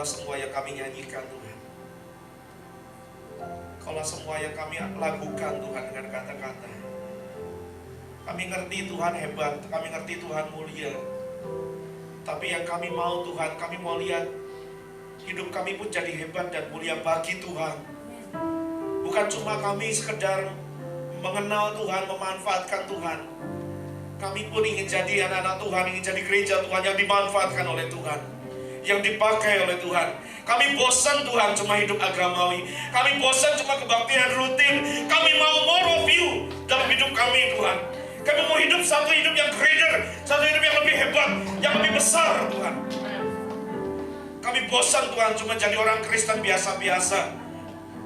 Kaulah semua yang kami nyanyikan Tuhan. Kaulah semua yang kami lakukan Tuhan dengan kata-kata. Kami ngerti Tuhan hebat, kami ngerti Tuhan mulia. Tapi yang kami mau Tuhan, kami mau lihat hidup kami pun jadi hebat dan mulia bagi Tuhan. Bukan cuma kami sekedar mengenal Tuhan, memanfaatkan Tuhan. Kami pun ingin jadi anak-anak Tuhan, ingin jadi gereja Tuhan yang dimanfaatkan oleh Tuhan, yang dipakai oleh Tuhan. Kami bosan Tuhan cuma hidup agamawi. Kami bosan cuma kebaktian rutin. Kami mau more of you dalam hidup kami Tuhan. Kami mau hidup satu hidup yang greater, satu hidup yang lebih hebat, yang lebih besar Tuhan. Kami bosan Tuhan cuma jadi orang Kristen biasa-biasa.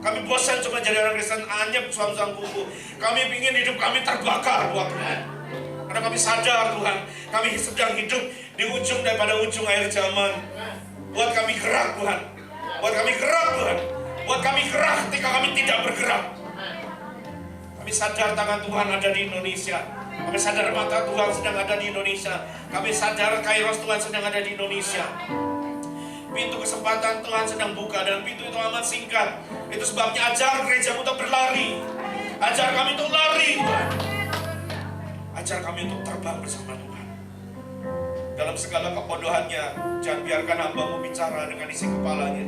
Kami bosan cuma jadi orang Kristen anyep suam-suam kuku. Kami ingin hidup kami terbakar buat Tuhan. Karena kami sadar Tuhan, kami sedang hidup di ujung daripada ujung akhir zaman. Buat kami gerak Tuhan. Buat kami gerak Tuhan. Buat kami gerak ketika kami tidak bergerak. Kami sadar tangan Tuhan ada di Indonesia. Kami sadar mata Tuhan sedang ada di Indonesia. Kami sadar Kairos Tuhan sedang ada di Indonesia. Pintu kesempatan Tuhan sedang buka dan pintu itu amat singkat. Itu sebabnya ajar gerejamu untuk berlari. Ajar kami untuk lari Tuhan. Ajar kami untuk terbang bersama Tuhan. Dalam segala kebodohannya, jangan biarkan hamba-Mu bicara dengan isi kepalanya.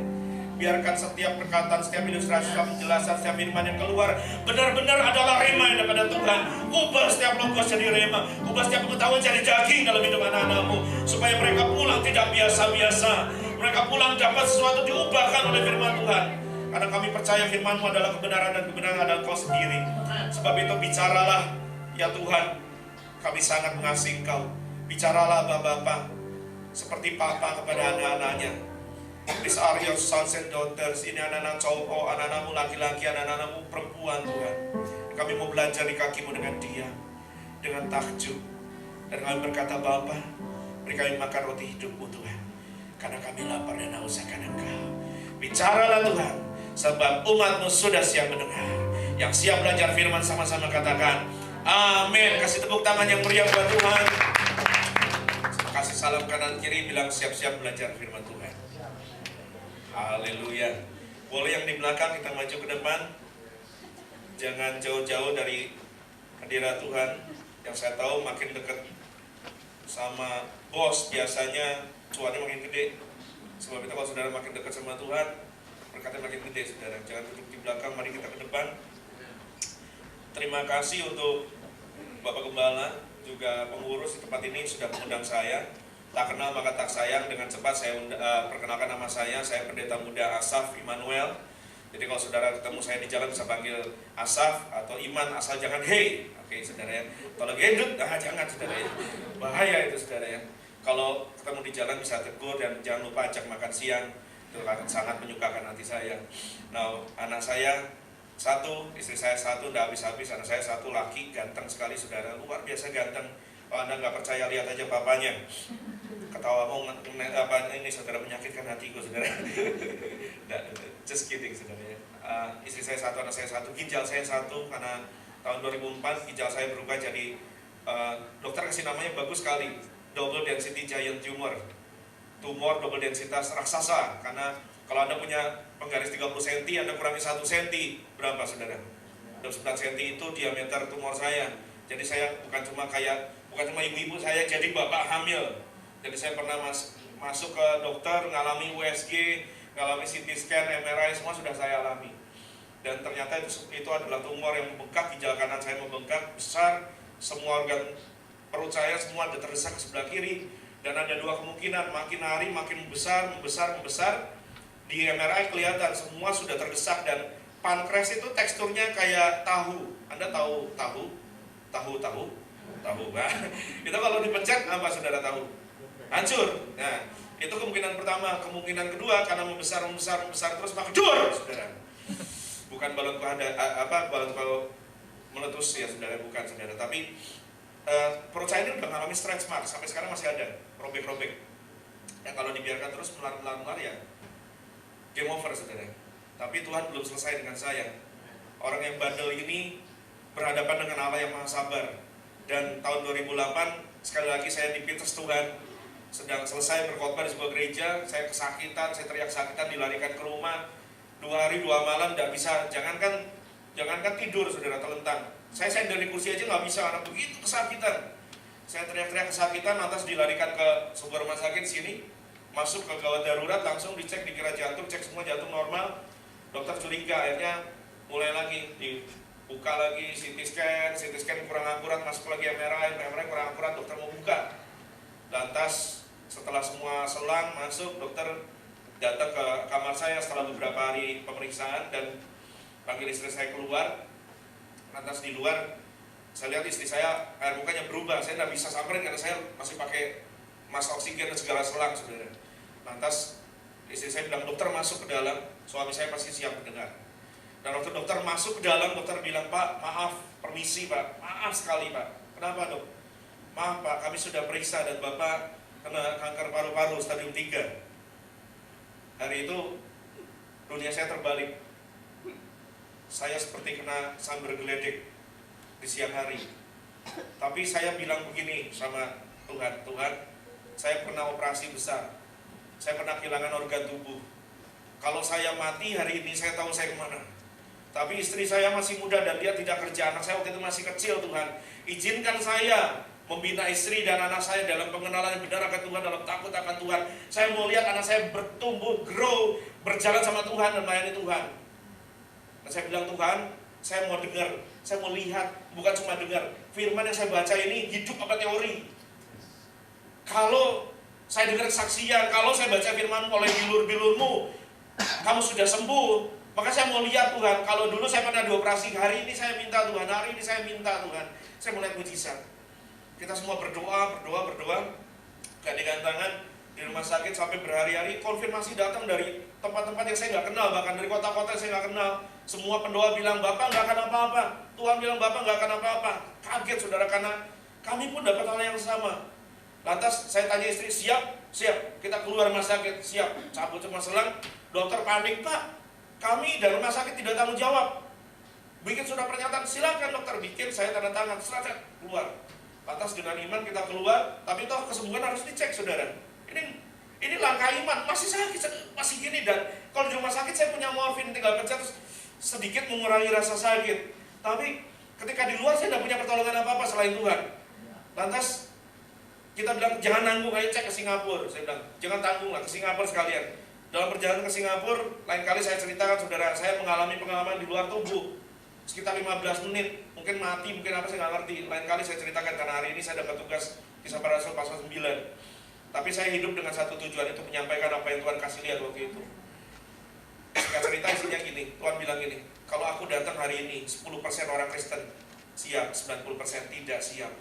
Biarkan setiap perkataan, setiap ilustrasi, setiap penjelasan, setiap firman yang keluar benar-benar adalah rema daripada Tuhan. Ubah setiap logos jadi rema. Ubah setiap pengetahuan jadi daging dalam hidup anak-anak-Mu. Supaya mereka pulang tidak biasa-biasa. Mereka pulang dapat sesuatu diubahkan oleh firman Tuhan. Karena kami percaya firman-Mu adalah kebenaran dan kebenaran adalah Kau sendiri. Sebab itu bicaralah ya Tuhan. Kami sangat mengasihi Engkau. Bicaralah Bapak-Bapak seperti Papa kepada anak-anaknya. These are your sons and daughters. Ini anak-anak cowok, anak-anakmu laki-laki, anak-anakmu perempuan Tuhan. Kami mau belajar di kaki-Mu dengan diam, dengan takjub. Dan kami berkata, Bapa, beri kami makan roti hidup-Mu Tuhan. Karena kami lapar dan haus akan Engkau. Bicaralah Tuhan, sebab umat-Mu sudah siap mendengar. Yang siap belajar firman sama-sama katakan, amin. Kasih tepuk tangan yang meriah buat Tuhan. Kasih salam kanan kiri, bilang siap-siap belajar firman Tuhan. Haleluya. Boleh yang di belakang kita maju ke depan. Jangan jauh-jauh dari hadirat Tuhan. Yang saya tahu makin dekat sama bos biasanya cuannya makin gede. Sebab itu kalau saudara makin dekat sama Tuhan, berkatnya makin gede saudara. Jangan duduk di belakang, mari kita ke depan. Terima kasih untuk Bapak Gembala, juga pengurus di tempat ini sudah mengundang saya. Tak kenal maka tak sayang, dengan cepat saya perkenalkan nama saya Pendeta Muda Asaf Immanuel. Jadi kalau saudara ketemu saya di jalan bisa panggil Asaf atau Iman, asal jangan hey. Oke saudara ya. Kalau gendut, jangan saudara ya. Bahaya itu saudara ya. Kalau ketemu di jalan bisa tegur dan jangan lupa ajak makan siang. Itu akan sangat menyukakan hati saya. Nah, anak saya satu, istri saya satu, udah habis-habis. Anak saya satu laki, ganteng sekali saudara, luar biasa ganteng. Kalau Anda nggak percaya, lihat aja papanya. Ketawa mau apa ini saudara, menyakitkan hatiku saudara. Just kidding saudara ya. Istri saya satu, anak saya satu, ginjal saya satu. Karena tahun 2004 ginjal saya berubah jadi dokter kasih namanya bagus sekali, double density giant tumor. Tumor double densitas raksasa. Karena kalau Anda punya penggaris 30 cm, Anda kurangi 1 cm, berapa saudara? 29 cm itu diameter tumor saya. Jadi saya bukan cuma ibu-ibu, saya jadi bapak hamil. Jadi saya pernah masuk ke dokter, ngalami USG, ngalami CT scan, MRI, semua sudah saya alami. Dan ternyata itu adalah tumor yang membengkak, ginjal kanan saya membengkak, besar, semua organ perut saya semua ada terdesak ke sebelah kiri. Dan ada dua kemungkinan, makin hari makin membesar. Di MRI kelihatan semua sudah terdesak dan pankreas itu teksturnya kayak tahu. Anda tahu tahu? Tahu. Nah, itu kalau dipencet apa saudara tahu? Hancur. Nah, itu kemungkinan pertama. Kemungkinan kedua, karena membesar terus maka dur, saudara. Bukan balon balon meletus ya saudara, bukan saudara. Tapi perut saya ini udah mengalami stretch mark, sampai sekarang masih ada robek-robek. Ya kalau dibiarkan terus melar ya game over saudara. Tapi Tuhan belum selesai dengan saya. Orang yang bandel ini berhadapan dengan Allah yang maha sabar. Dan tahun 2008 sekali lagi saya dipites Tuhan sedang selesai berkhotbah di sebuah gereja, saya kesakitan, saya teriak kesakitan, dilarikan ke rumah. 2 hari 2 malam tidak bisa, jangankan tidur, saudara, telentang. Saya dari kursi aja nggak bisa karena begitu kesakitan. Saya teriak-teriak kesakitan, lantas dilarikan ke sebuah rumah sakit sini, masuk ke gawat darurat, langsung dicek, dikira jantung, cek semua jantung normal. Dokter curiga, akhirnya mulai lagi dibuka lagi, CT scan kurang akurat, masuk lagi MRI kurang akurat, dokter mau buka. Lantas setelah semua selang masuk, dokter datang ke kamar saya setelah beberapa hari pemeriksaan dan panggil istri saya keluar. Lantas di luar saya lihat istri saya air mukanya berubah, saya tidak bisa samperin karena saya masih pakai mask oksigen dan segala selang, saudara. Lantas istri saya bilang, dokter masuk ke dalam, suami saya pasti siap mendengar. Dan waktu dokter masuk ke dalam, dokter bilang, Pak, maaf, permisi Pak, maaf sekali Pak. Kenapa dok? Maaf Pak, kami sudah periksa dan Bapak kena kanker paru-paru stadium 3. Hari itu dunia saya terbalik. Saya seperti kena sambar geledek di siang hari. Tapi saya bilang begini sama Tuhan, Tuhan, saya pernah operasi besar, saya pernah kehilangan organ tubuh. Kalau saya mati hari ini, saya tahu saya kemana. Tapi istri saya masih muda dan dia tidak kerja, anak saya waktu itu masih kecil. Tuhan, izinkan saya membina istri dan anak saya dalam pengenalan yang benar akan Tuhan, dalam takut akan Tuhan. Saya mau lihat anak saya bertumbuh, grow, berjalan sama Tuhan dan melayani Tuhan. Dan saya bilang, Tuhan, saya mau dengar, saya mau lihat, bukan cuma dengar. Firman yang saya baca ini hidup apa teori? Kalau saya dengar kesaksian, kalau saya baca firman oleh bilur-bilurmu, kamu sudah sembuh, maka saya mau lihat Tuhan. Kalau dulu saya pernah dioperasi, hari ini saya minta Tuhan, hari ini saya minta Tuhan, saya mau lihat mujizat. Kita semua berdoa, gandengan tangan di rumah sakit sampai berhari-hari. Konfirmasi datang dari tempat-tempat yang saya nggak kenal, bahkan dari kota-kota yang saya nggak kenal. Semua pendoa bilang, Bapak nggak akan apa-apa. Tuhan bilang, Bapak nggak akan apa-apa. Kaget saudara, karena kami pun dapat hal yang sama. Lantas saya tanya istri, siap, kita keluar rumah sakit, siap. Cabut cuma selang, dokter panik, Pak, kami dari rumah sakit tidak tanggung jawab. Bikin surat pernyataan, silakan dokter, bikin, saya tanda tangan, silakan keluar. Lantas dengan iman kita keluar, tapi toh kesembuhan harus dicek, saudara. Ini langkah iman, masih sakit, masih gini. Dan kalau di rumah sakit saya punya morfin, tinggal pencet terus sedikit mengurangi rasa sakit. Tapi ketika di luar saya tidak punya pertolongan apa-apa selain Tuhan. Lantas kita bilang, jangan nanggung, ayo cek ke Singapura. Saya bilang, jangan tanggung lah, ke Singapura sekalian. Dalam perjalanan ke Singapura, lain kali saya ceritakan, saudara, saya mengalami pengalaman di luar tubuh sekitar 15 menit, mungkin mati, mungkin apa, saya nggak ngerti. Lain kali saya ceritakan, karena hari ini saya dapat tugas Kisah Para Rasul pasal 9. Tapi saya hidup dengan satu tujuan, itu menyampaikan apa yang Tuhan kasih lihat waktu itu. Singkat cerita isinya gini, Tuhan bilang gini, kalau aku datang hari ini, 10% orang Kristen siap, 90% tidak siap.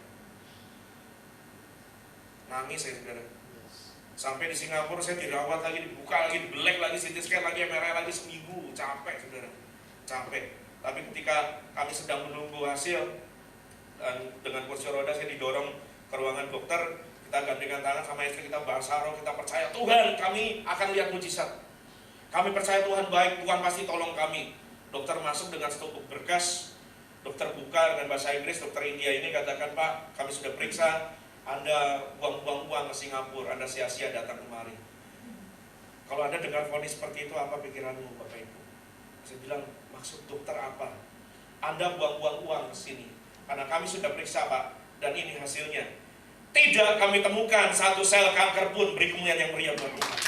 Nangis saya, saudara. Sampai di Singapura saya dirawat lagi, dibuka lagi, dibelek lagi, CT scan lagi, MRI lagi, seminggu. Capek, saudara, capek. Tapi ketika kami sedang menunggu hasil, dan dengan kursi roda saya didorong ke ruangan dokter, kita gandengan tangan sama istri kita, bahasa roh, kita percaya Tuhan, kami akan lihat mujizat. Kami percaya Tuhan baik, Tuhan pasti tolong kami. Dokter masuk dengan setumpuk berkas, dokter buka dengan bahasa Inggris, dokter India ini katakan, Pak, kami sudah periksa, Anda buang-buang uang ke Singapura, Anda sia-sia datang kemari. Kalau Anda dengar vonis seperti itu, apa pikiranmu, Bapak Ibu? Saya bilang, maksud dokter apa? Anda buang-buang uang ke sini. Karena kami sudah periksa, Pak, dan ini hasilnya. Tidak kami temukan satu sel kanker pun, beri kemuliaan yang meriah buat Tuhan.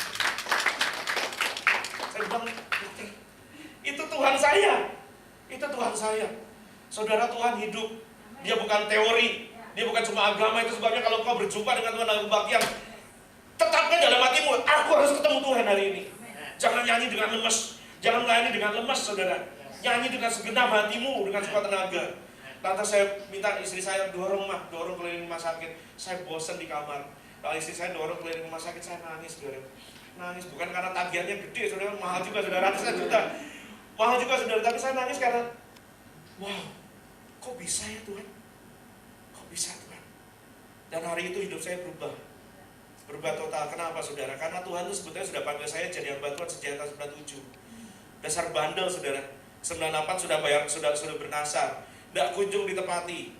Saya bilang, dokter, itu Tuhan saya. Itu Tuhan saya. Saudara, Tuhan hidup. Dia bukan teori. Dia bukan cuma agama. Itu sebabnya kalau kau berjumpa dengan Tuhan dalam kebaktian, tetapkan dalam hatimu, aku harus ketemu Tuhan hari ini. Jangan nyanyi dengan lemes. Jangan melayani dengan lemes, saudara. Nyanyi dengan segenap hatimu, dengan sekuat tenaga. Lantas saya minta istri saya dorong keliling rumah sakit. Saya bosan di kamar. Lalu istri saya dorong keliling rumah sakit, saya nangis, saudara. Nangis bukan karena tagihannya gede, saudara, mahal juga, saudara, ratusan juta. Mahal juga, saudara, tapi saya nangis karena, wow, kok bisa ya Tuhan? Kok bisa Tuhan? Dan hari itu hidup saya berubah. Berubah total. Kenapa, saudara? Karena Tuhan itu sebetulnya sudah panggil saya jadi hamba Tuhan sejak tahun 97. Dasar bandel, saudara. 98 sudah bayar, sudah bernasar. Tidak kunjung ditepati.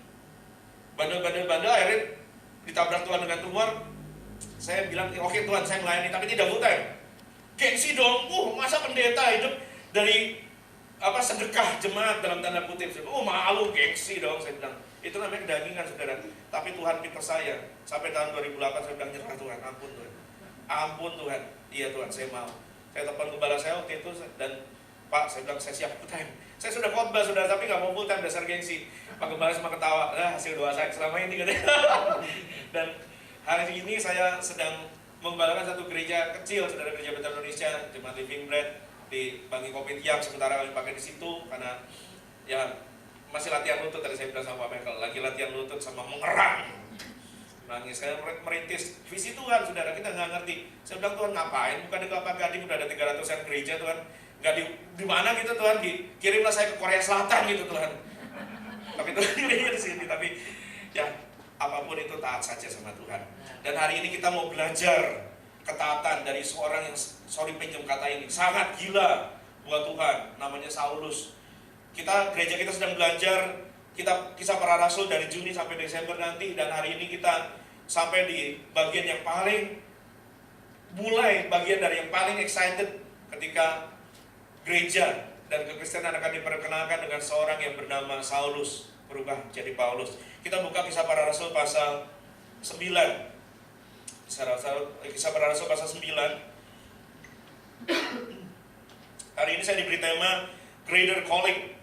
Bandel akhirnya ditabrak Tuhan dengan tumor. Saya bilang, oke Tuhan, saya melayani, tapi tidak full time. Gengsi dong, masa pendeta hidup dari sedekah jemaat dalam tanda kutip. Malu, gengsi dong, saya bilang. Itu namanya kedagingan, saudara. Tapi Tuhan pinter saya. Sampai tahun 2008 saya bilang, nyerah Tuhan, ampun Tuhan. Ampun Tuhan, iya Tuhan, saya mau. Saya telepon gembala saya waktu itu, dan Pak, saya bilang, saya siap full time. Saya sudah khotbah, saudara, tapi nggak mau full time, dasar gengsi. Pak gembala cuma ketawa, hasil doa saya selama ini, katanya. Dan hari ini saya sedang mengembalakan satu gereja kecil, saudara, gereja Betel Indonesia, Jemaat Living Bread di Bangi Kopi Tiam. Sementara kami pakai di situ karena ya masih latihan lutut. Tadi saya bilang sama Pak Michael, lagi latihan lutut sama mengerang, nangis. Saya merintis visi Tuhan, saudara, kita nggak ngerti. Saya bilang, Tuhan ngapain? Bukan di Kelapa Gading udah ada 300-an gereja, Tuhan. Nggak di mana gitu, Tuhan? Kirimlah saya ke Korea Selatan gitu, Tuhan. Tapi Tuhan kirimnya di sini. Tapi ya apapun itu taat saja sama Tuhan. Dan hari ini kita mau belajar ketaatan dari seorang yang, sorry pinjam kata ini, sangat gila buat Tuhan, namanya Saulus. Gereja kita sedang belajar kitab Kisah Para Rasul dari Juni sampai Desember nanti. Dan hari ini kita sampai di bagian yang bagian dari yang paling excited, ketika gereja dan kekristenan akan diperkenalkan dengan seorang yang bernama Saulus berubah jadi Paulus. Kita buka Kisah Para Rasul pasal 9. Kisah Para Rasul pasal 9. Hari ini saya diberi tema Greater Calling.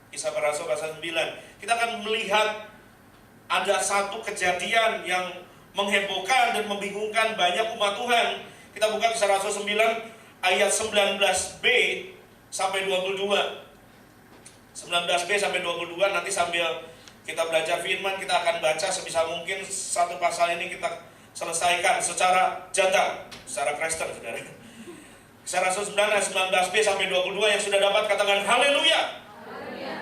Kisah Para Rasul pasal 9. Kita akan melihat ada satu kejadian yang menghebohkan dan membingungkan banyak umat Tuhan. Kita buka Kisah Rasul 9 ayat 19b sampai 22. 19b sampai 22, nanti sambil kita belajar firman, kita akan baca sebisa mungkin satu pasal ini kita selesaikan secara jantan, secara Kristen, saudara. Kisah Rasul 9 ayat 19b sampai 22, yang sudah dapat katakan haleluya.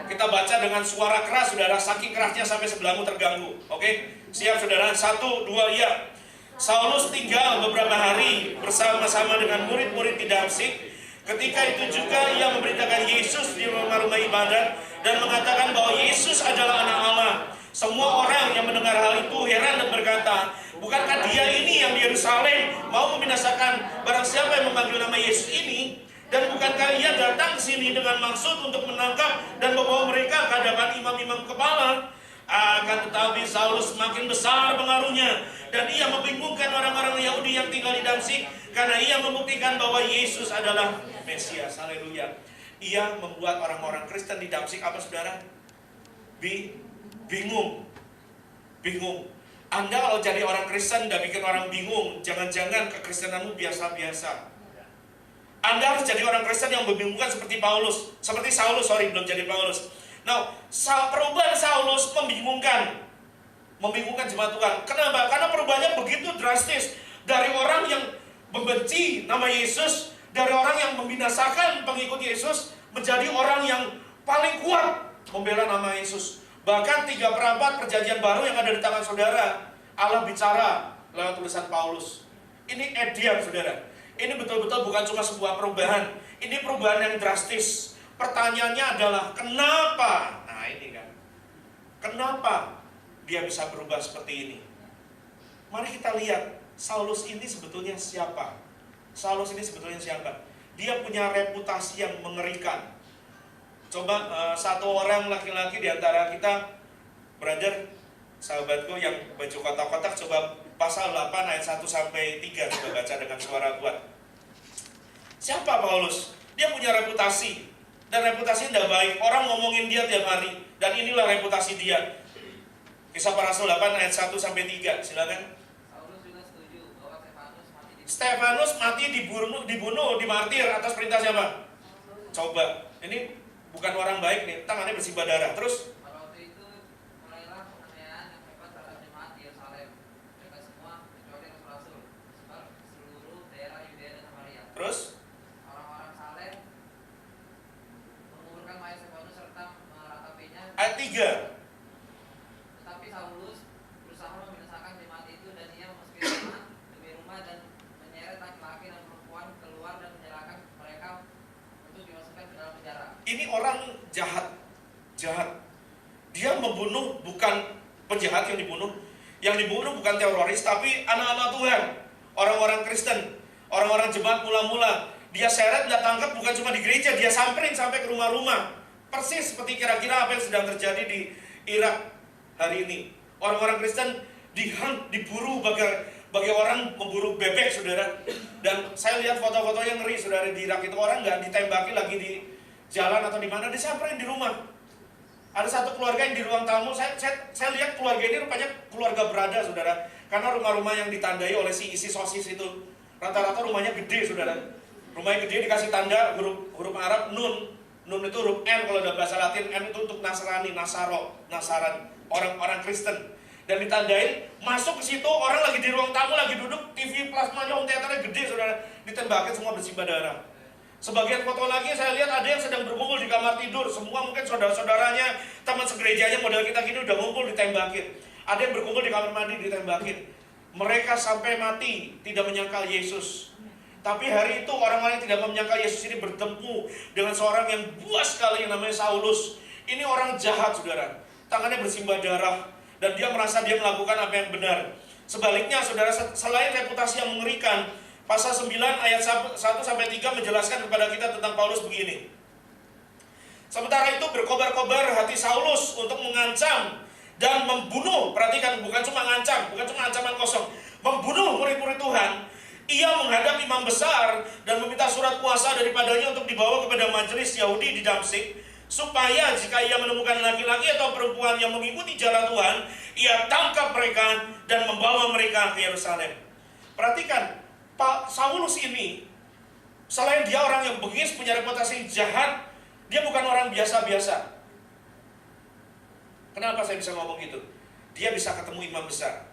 Kita baca dengan suara keras, saudara, saking kerasnya sampai sebelahmu terganggu. Oke? Siap, saudara? 1, 2, iya. Saulus tinggal beberapa hari bersama-sama dengan murid-murid di Damsyik. Ketika itu juga ia memberitakan Yesus di rumah-rumah ibadat dan mengatakan bahwa Yesus adalah anak Allah. Semua orang yang mendengar hal itu heran dan berkata, bukankah dia ini yang di Yerusalem mau membinasakan barang siapa yang memanggil nama Yesus ini? Dan bukankah ia datang ke sini dengan maksud untuk menangkap dan membawa mereka ke hadapan imam-imam kepala? Akan tetapi Saulus semakin besar pengaruhnya, dan ia membingungkan orang-orang Yahudi yang tinggal di Damsyik, karena ia membuktikan bahwa Yesus adalah Mesias. Haleluya. Ia membuat orang-orang Kristen di Damsyik apa, saudara? Bingung. Anda kalau jadi orang Kristen dan bikin orang bingung, jangan-jangan kekristenanmu biasa-biasa. Anda harus jadi orang Kristen yang membingungkan seperti Saulus, belum jadi Paulus. Nah, perubahan Saulus membingungkan jemaat Tuhan. Kenapa? Karena perubahannya begitu drastis. Dari orang yang membenci nama Yesus, dari orang yang membinasakan pengikut Yesus, menjadi orang yang paling kuat membela nama Yesus. Bahkan 3/4 perjanjian baru yang ada di tangan saudara, Allah bicara lewat tulisan Paulus. Ini edian, saudara. Ini betul-betul bukan cuma sebuah perubahan. Ini perubahan yang drastis. Pertanyaannya adalah kenapa? Nah ini kan, kenapa dia bisa berubah seperti ini? Mari kita lihat Saulus ini sebetulnya siapa? Dia punya reputasi yang mengerikan. Coba satu orang laki-laki di antara kita, brother, sahabatku yang baju kotak-kotak, coba pasal 8 ayat 1 sampai 3 coba baca dengan suara kuat. Siapa Paulus? Dia punya reputasi. Dan reputasi tidak baik. Orang ngomongin dia tiap hari. Dan inilah reputasi dia. Kisah Para Rasul 8 ayat 1 sampai 3. Silakan. Saulus juga setuju bahwa Stefanus mati dibunuh, dimartir atas perintah siapa? Coba. Ini bukan orang baik nih. Tangannya bersimbah darah. Terus? Pada waktu itu mulailah penganiayaan yang hebat terhadap jemaat di Yerusalem. Mereka semua kecuali rasul-rasul, sebar seluruh daerah Yudea dan Samaria. Terus? Orang-orang saleh menguburkan mayat Stefanus serta meratapinya. Ayat 3. Tetapi Saulus berusaha membinasakan jemaat itu, dan ia memasuki rumah demi rumah dan menyeret laki-laki dan perempuan keluar dan menyerahkan mereka untuk dimasukkan ke dalam penjara. Ini orang jahat. Dia membunuh, bukan penjahat yang dibunuh. Yang dibunuh bukan teroris, tapi anak-anak Tuhan, orang-orang Kristen, orang-orang jemaat mula-mula. Dia seret, dia tangkap bukan cuma di gereja, dia samperin sampai ke rumah-rumah. Persis seperti kira-kira apa yang sedang terjadi di Irak hari ini. Orang-orang Kristen diburu bagi orang memburu bebek, saudara. Dan saya lihat foto-foto yang ngeri, saudara, di Irak itu orang nggak ditembaki lagi di jalan atau di mana, disamperin di rumah. Ada satu keluarga yang di ruang tamu, saya lihat keluarga ini rupanya keluarga berada, saudara. Karena rumah-rumah yang ditandai oleh si isi sosis itu, rata-rata rumahnya gede, saudara. Rumahnya gede, dikasih tanda huruf Arab Nun. Nun itu huruf N kalau dalam bahasa Latin. N itu untuk Nasrani, Nasaran, orang-orang Kristen. Dan ditandain, masuk ke situ, orang lagi di ruang tamu, lagi duduk, TV plasmanya, home theaternya gede, saudara. Ditembakin, semua bersimbah darah. Sebagian foto lagi saya lihat ada yang sedang berkumpul di kamar tidur. Semua mungkin saudara-saudaranya, teman segerejanya model kita gini udah ngumpul, ditembakin. Ada yang berkumpul di kamar mandi, ditembakin. Mereka sampai mati, tidak menyangkal Yesus. Tapi hari itu orang-orang yang tidak menyangkal Yesus ini bertemu dengan seorang yang buas sekali yang namanya Saulus. Ini orang jahat, saudara. Tangannya bersimbah darah. Dan dia merasa dia melakukan apa yang benar. Sebaliknya, saudara, selain reputasi yang mengerikan, pasal 9 ayat 1-3 menjelaskan kepada kita tentang Paulus begini. Sementara itu berkobar-kobar hati Saulus untuk mengancam dan membunuh. Perhatikan, bukan cuma ngancam, bukan cuma ancaman kosong. Membunuh murid-murid Tuhan. Ia menghadap imam besar dan meminta surat kuasa daripadanya untuk dibawa kepada majelis Yahudi di Damsik, supaya jika ia menemukan laki-laki atau perempuan yang mengikuti jalan Tuhan, ia tangkap mereka dan membawa mereka ke Yerusalem. Perhatikan, Pak Saulus ini, selain dia orang yang bengis, punya reputasi jahat, dia bukan orang biasa-biasa. Kenapa saya bisa ngomong gitu? Dia bisa ketemu imam besar.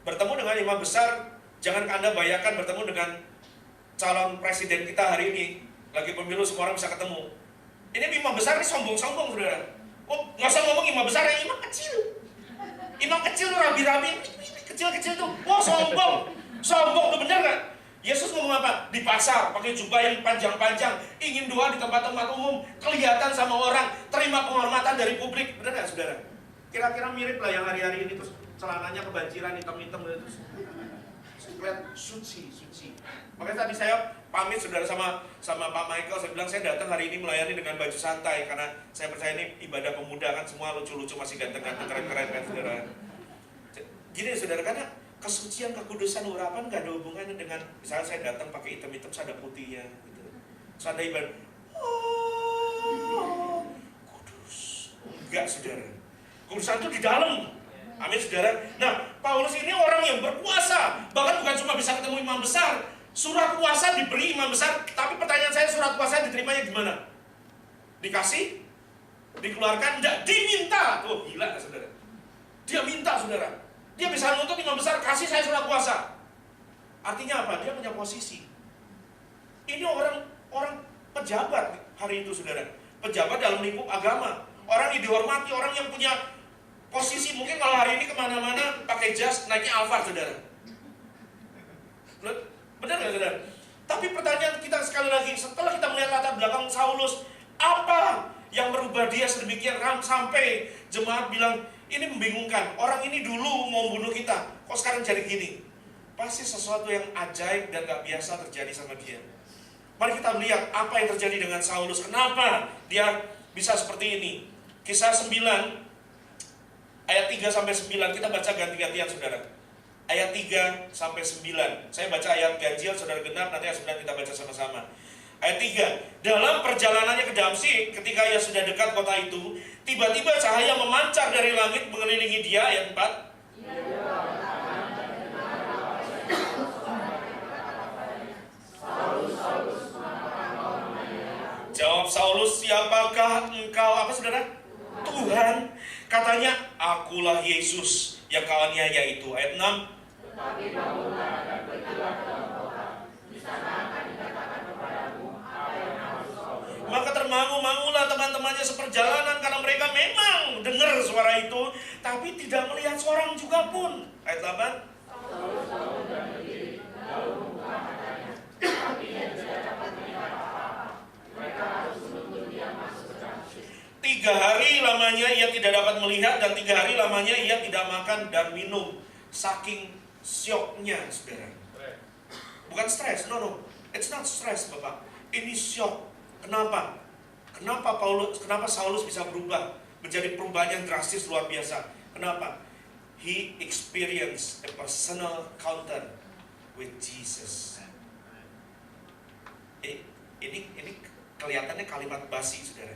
Bertemu dengan imam besar, jangan Anda bayangkan bertemu dengan calon presiden kita hari ini. Lagi pemilu, semua orang bisa ketemu. Ini imam besar ini sombong-sombong, saudara. Oh, nggak usah ngomong imam besar, ya imam kecil. Imam kecil tuh rabi-rabi, kecil-kecil tuh. Wah, sombong. Sombong tuh, bener gak? Yesus ngomong apa? Di pasar, pakai jubah yang panjang-panjang, ingin doa di tempat-tempat umum, kelihatan sama orang, terima penghormatan dari publik. Bener gak, saudara? Kira-kira mirip lah yang hari-hari ini, terus celananya kebanjiran, hitam-hitam, terus kelihatan suci. Makanya tadi saya pamit, saudara, sama Pak Michael. Saya bilang saya datang hari ini melayani dengan baju santai, karena saya percaya ini ibadah pemuda, kan semua lucu-lucu, masih ganteng-ganteng, keren-keren kan, saudara. Gini, saudara, karena kesucian, kekudusan, urapan gak ada hubungannya dengan, misalnya saya datang pakai hitam-hitam, saya ada putihnya gitu. Terus ada ibadah, oh, kudus. Enggak, saudara. Kudusan itu di dalam. Amin, saudara. Nah, Paulus ini orang yang berkuasa. Bahkan bukan cuma bisa ketemu imam besar, surat kuasa diberi imam besar. Tapi pertanyaan saya, surat kuasa diterimanya gimana? Dikasih? Dikeluarkan? Enggak, diminta. Oh, gila, saudara. Dia minta, saudara. Dia bisa nuntut imam besar, kasih saya surat kuasa. Artinya apa? Dia punya posisi. Ini orang pejabat hari itu, saudara. Pejabat dalam lingkup agama. Orang yang dihormati, orang yang punya posisi. Mungkin kalau hari ini kemana-mana pakai jas, naiknya Alphard, saudara. Benar nggak, saudara? Tapi pertanyaan kita sekali lagi, setelah kita melihat latar belakang Saulus, apa yang merubah dia sedemikian sampai jemaat bilang, ini membingungkan, orang ini dulu mau bunuh kita, kok sekarang jadi gini? Pasti sesuatu yang ajaib dan gak biasa terjadi sama dia. Mari kita melihat apa yang terjadi dengan Saulus. Kenapa dia bisa seperti ini? Kisah 9 ayat 3-9, kita baca ganti-gantian, saudara. Ayat 3-9, saya baca ayat ganjil, saudara genap, nanti ayat 9 kita baca sama-sama. Ayat 3, dalam perjalanannya ke Damsik, ketika ia sudah dekat kota itu, tiba-tiba cahaya memancar dari langit mengelilingi dia. Ayat 4, jawab Saulus, siapakah engkau? Apa, saudara? Tuhan. Katanya, akulah Yesus yang kau aniaya itu. Ayat 6, tetapi bangunlah dan pergilah ke dalam kota, di sana akan dikatakan kepadamu apa yang harus kau perbuat. Maka termangu-mangulah teman-temannya seperjalanan, karena mereka memang dengar suara itu, tapi tidak melihat seorang juga pun. Ayat 8, Saulus bangun dan berdiri, lalu membuka matanya, tetapi ia tidak dapat melihat apa-apa. Mereka harus menuntut dia masuk ke Damsik. 3 3 hari lamanya ia tidak dapat melihat, dan 3 hari lamanya ia tidak makan dan minum. Saking syoknya, saudara. Bukan stres, no. It's not stress, Bapak. Ini syok. Kenapa? Kenapa Saulus bisa berubah menjadi perubahan yang drastis luar biasa? Kenapa? He experienced a personal encounter with Jesus. Ini kelihatannya kalimat basi, saudara.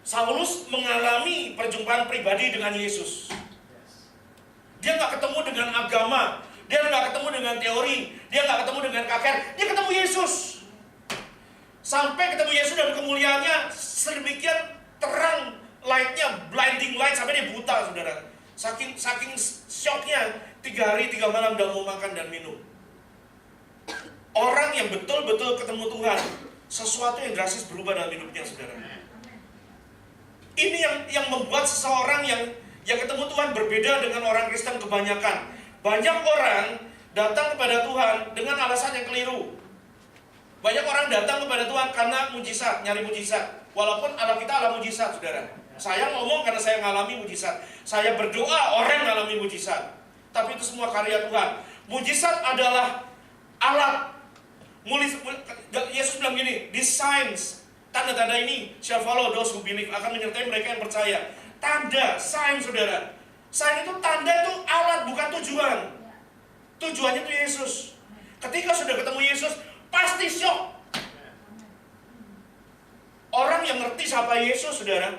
Saulus mengalami perjumpaan pribadi dengan Yesus. Dia nggak ketemu dengan agama, dia nggak ketemu dengan teori, dia nggak ketemu dengan kakek, dia ketemu Yesus. Sampai ketemu Yesus dan kemuliaannya sedemikian terang, lightnya, blinding light, sampai dia buta, saudara. Saking shocknya, 3 hari 3 malam gak mau makan dan minum. Orang yang betul-betul ketemu Tuhan, sesuatu yang drastis berubah dalam hidupnya, saudara. Ini yang membuat seseorang yang ketemu Tuhan berbeda dengan orang Kristen kebanyakan. Banyak orang datang kepada Tuhan dengan alasan yang keliru. Banyak orang datang kepada Tuhan karena mujizat, nyari mujizat. Walaupun Allah kita Allah mujizat, saudara. Saya ngomong karena saya mengalami mujizat. Saya berdoa orang mengalami mujizat. Tapi itu semua karya Tuhan. Mujizat adalah alat. Yesus bilang gini, these signs, tanda-tanda ini shall follow those who believe, akan menyertai mereka yang percaya. Tanda, sign, saudara. Sign itu tanda, itu alat, bukan tujuan. Tujuannya itu Yesus. Ketika sudah ketemu Yesus, pasti syok. Orang yang ngerti siapa Yesus, saudara,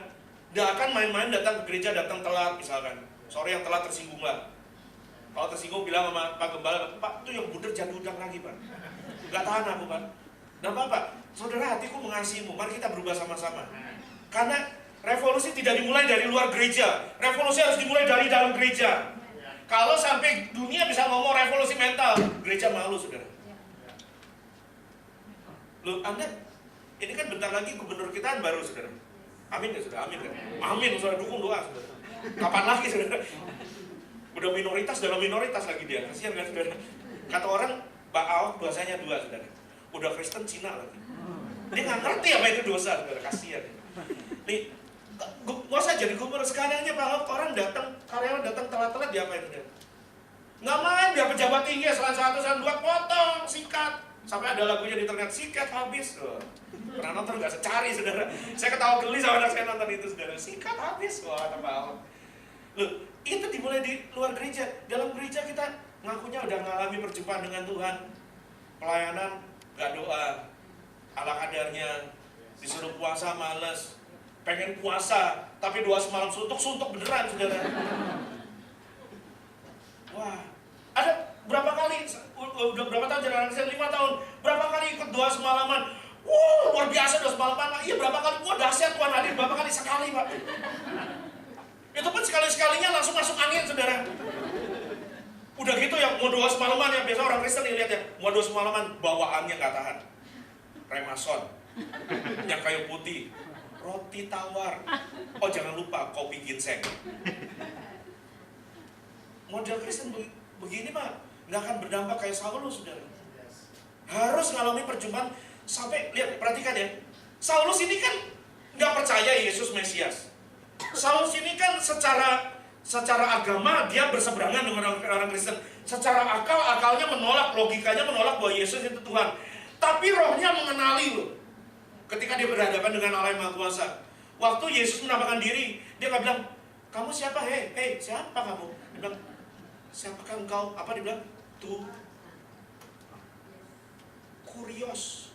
gak akan main-main datang ke gereja, datang telat misalkan. Sore yang telat tersinggung lah. Kalau tersinggung bilang sama Pak Gembala, Pak, itu yang buder jangan diundang lagi, Pak. Gak tahan aku, Pak. Nah, Bapak, saudara, hatiku mengasihimu, mari kita berubah sama-sama. Karena revolusi tidak dimulai dari luar gereja. Revolusi harus dimulai dari dalam gereja. Kalau sampai dunia bisa ngomong revolusi mental, gereja malu, saudara. Loh, Anda, ini kan bentar lagi gubernur kita baru, saudara. Amin ya, saudara? Amin kan? Amin, saudara, dukung doa, saudara. Kapan lagi, saudara? Udah minoritas dalam minoritas lagi dia. Kasihan kan, saudara? Kata orang, Mbak Ahok dosanya 2, saudara. Udah Kristen Cina lagi. Dia nggak ngerti apa itu dosa, saudara. Kasihan. Nih, masa jadi gubernur sekarangnya Pak Ahok, orang datang, karyawan datang telat-telat, diapain, saudara? Nggak main, dia pejabat tinggi, selan 1, selan 2, potong, sikat. Sampai ada lagunya di internet, sikat habis. Pernah nonton nggak? Secari, saudara. Saya ketawa geli sama anak saya nonton itu, saudara. Sikat habis. Wah, kata Pak Ahok. Loh, itu dimulai di luar gereja. Dalam gereja kita ngakunya udah ngalami perjumpaan dengan Tuhan. Pelayanan, gak doa. Ala kadarnya. Disuruh puasa, males. Pengen puasa, tapi doa semalam suntuk beneran, saudara. Wah, ada berapa kali, udah berapa tahun jalan Kristen? 5 tahun. Berapa kali ikut doa semalaman? Luar biasa doa semalaman. Iya, berapa kali? Wah, dahsyat Tuhan hadir. Berapa kali? Sekali, Pak. Itu pun sekali-sekalinya langsung masuk angin, saudara. Udah gitu ya, mau doa semalaman ya. Biasa orang Kristen lihat ya, mau doa semalaman, bawaannya gak tahan. Remason, yang kayu putih, roti tawar. Oh, jangan lupa, kopi ginseng. Model Kristen begini mah gak akan berdampak kayak Saulus, saudara. Harus ngalami perjumpaan sampai, lihat, perhatikan ya. Saulus ini kan gak percaya Yesus Mesias. Saulus ini kan secara agama dia berseberangan dengan orang Kristen. Secara akalnya menolak, logikanya menolak bahwa Yesus itu Tuhan. Tapi rohnya mengenali loh. Ketika dia berhadapan dengan Allah yang Maha Kuasa. Waktu Yesus menampakkan diri, dia gak bilang, kamu siapa? Hei, siapa kamu? Dia bilang, siapakah engkau? Apa dia bilang? Kurios.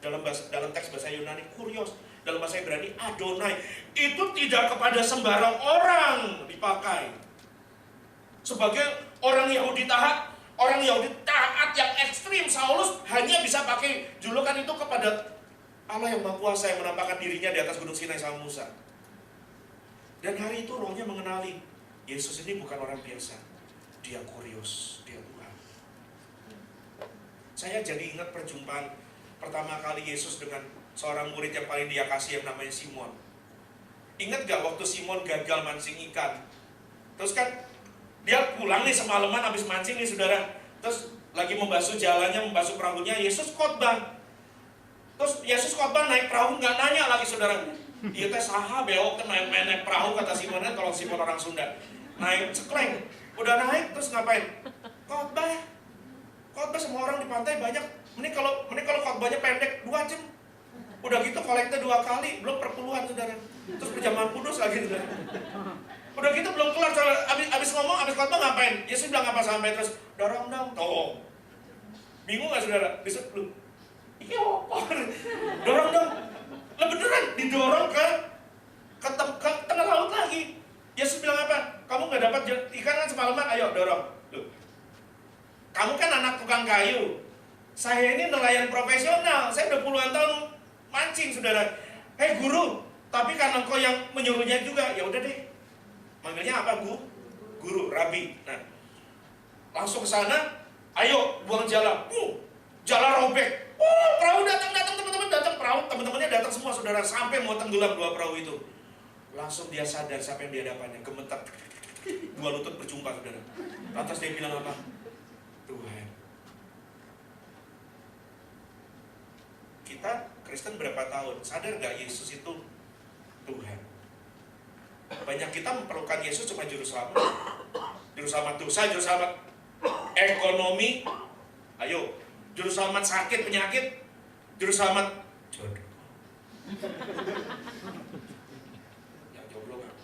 Dalam teks bahasa Yunani, kurios. Dalam bahasa Ibrani, Adonai. Itu tidak kepada sembarang orang dipakai. Sebagai orang Yahudi taat yang ekstrim, Saulus hanya bisa pakai julukan itu kepada Allah yang Maha Kuasa yang menampakkan dirinya di atas gunung Sinai sama Musa. Dan hari itu rohnya mengenali, Yesus ini bukan orang biasa. Dia kurios, dia Tuhan. Saya jadi ingat perjumpaan pertama kali Yesus dengan seorang murid yang paling dia kasih yang namanya Simon. Ingat gak waktu Simon gagal mancing ikan? Terus kan dia pulang nih semalaman habis mancing nih, saudara. Terus lagi membasuh jalannya, membasuh perahunya, Yesus khotbah. Terus Yesus khotbah naik perahu, gak nanya lagi, saudara. Iya teh saha beok teh naik perahu kata Simonnya, kalau Simon orang Sunda. Naik cekleng, udah naik terus ngapain? Khotbah semua orang di pantai banyak. Mending kalau khotbahnya pendek 2 jam. Udah gitu kolekte 2 kali, belum perpuluhan saudara. Terus perjamuan kudus lagi saudara. Udah gitu belum kelar, abis ngomong, abis khotbah ngapain? Yesus bilang apa sampai terus dorong dong, toh. Bingung gak saudara? Besok belum. Iya apa? Dorong dong. Lah beneran didorong ke tengah laut lagi. Yesus bilang apa? Kamu gak dapat ikan kan semalaman, ayo dorong. Loh. Kamu kan anak tukang kayu. Saya ini nelayan profesional. Saya udah puluhan tahun mancing saudara. Hei guru, tapi karena engkau yang menyuruhnya juga, ya udah deh. Manggilnya apa guru, rabi. Nah, langsung ke sana. Ayo buang jala. Jala robek. Perahu datang teman-teman datang perahu. Teman-temannya datang semua saudara sampai mau tenggelam 2 perahu itu. Langsung dia sadar siapa yang di hadapannya, gemetar. 2 lutut berjumpa saudara. Lantas dia bilang apa? Tuhan. Kita Kristen berapa tahun? Sadar gak Yesus itu Tuhan? Banyak kita memerlukan Yesus cuma juru selamat. Juru selamat dosa, juru selamat ekonomi. Ayo, juru selamat sakit, penyakit. Juru selamat jodoh. Yang jomblo kan?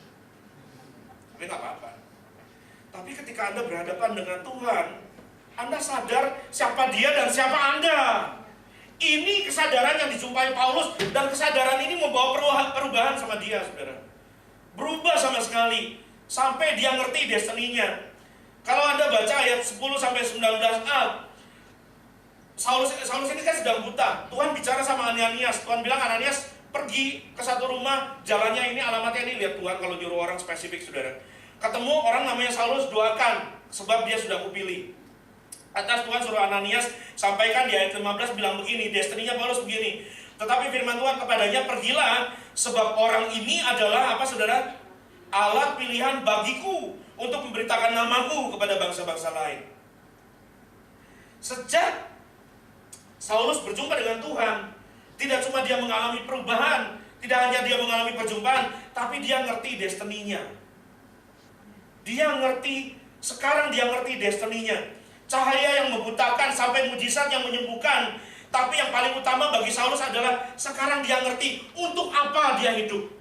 Tapi gak apa-apa. Tapi ketika Anda berhadapan dengan Tuhan, Anda sadar siapa Dia dan siapa Anda. Ini kesadaran yang dijumpai Paulus, dan kesadaran ini membawa perubahan sama dia, saudara. Berubah sama sekali, sampai dia ngerti destininya. Kalau Anda baca ayat 10-19a, Saulus ini kan sedang buta. Tuhan bicara sama Ananias. Tuhan bilang, Ananias pergi ke satu rumah, jalannya ini, alamatnya ini. Lihat Tuhan kalau nyuruh orang spesifik, saudara. Ketemu orang namanya Saulus, doakan, sebab dia sudah kupilih. Atas Tuhan suruh Ananias sampaikan di ayat 15 bilang begini, destininya Paulus begini. Tetapi firman Tuhan kepadanya, pergilah, sebab orang ini adalah apa saudara? Alat pilihan bagiku untuk memberitakan namaku kepada bangsa-bangsa lain. Sejak Saulus berjumpa dengan Tuhan, tidak cuma dia mengalami perubahan, tidak hanya dia mengalami perjumpaan, tapi dia ngerti destininya. Sekarang dia ngerti destininya. Cahaya yang membutakan sampai mujizat yang menyembuhkan. Tapi yang paling utama bagi Saulus adalah sekarang dia ngerti untuk apa dia hidup.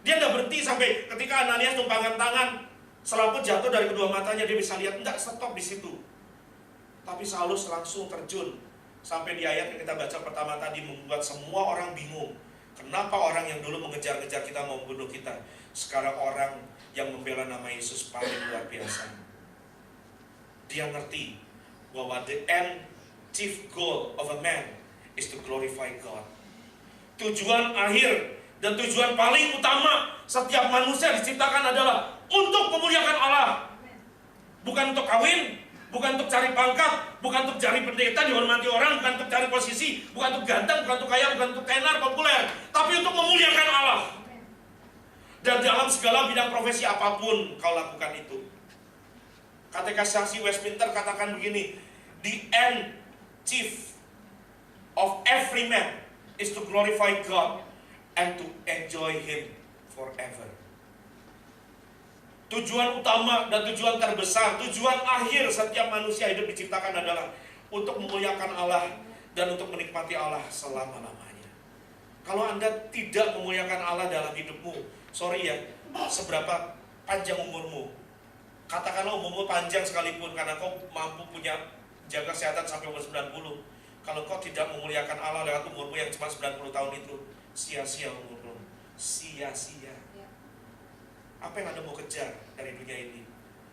Dia gak berhenti sampai ketika Ananias tumpangkan tangan, selaput jatuh dari kedua matanya, dia bisa lihat. Enggak, stop di situ. Tapi Saulus langsung terjun. Sampai di ayat yang kita baca pertama tadi, membuat semua orang bingung. Kenapa orang yang dulu mengejar-ngejar kita mau membunuh kita, sekarang orang yang membela nama Yesus paling luar biasa. Dia ngerti bahwa the end chief goal of a man is to glorify God. Tujuan akhir dan tujuan paling utama setiap manusia diciptakan adalah untuk memuliakan Allah. Bukan untuk kawin, bukan untuk cari pangkat, bukan untuk cari pendeta dihormati orang, bukan untuk cari posisi, bukan untuk ganteng, bukan untuk kaya, bukan untuk tenar, populer, tapi untuk memuliakan Allah. Dan dalam segala bidang profesi apapun kau lakukan itu. Katekisasi Westminster katakan begini, the end chief of every man is to glorify God and to enjoy Him forever. Tujuan utama dan tujuan terbesar, tujuan akhir setiap manusia hidup diciptakan adalah untuk memuliakan Allah dan untuk menikmati Allah selama-lamanya. Kalau Anda tidak memuliakan Allah dalam hidupmu, sorry ya, seberapa panjang umurmu, katakanlah umurmu panjang sekalipun karena kau mampu punya jaga kesehatan sampai umur 90. Kalau kau tidak memuliakan Allah lewat umurmu yang cuma 90 tahun itu, sia-sia umurmu. Sia-sia. Apa yang Anda mau kejar dari dunia ini?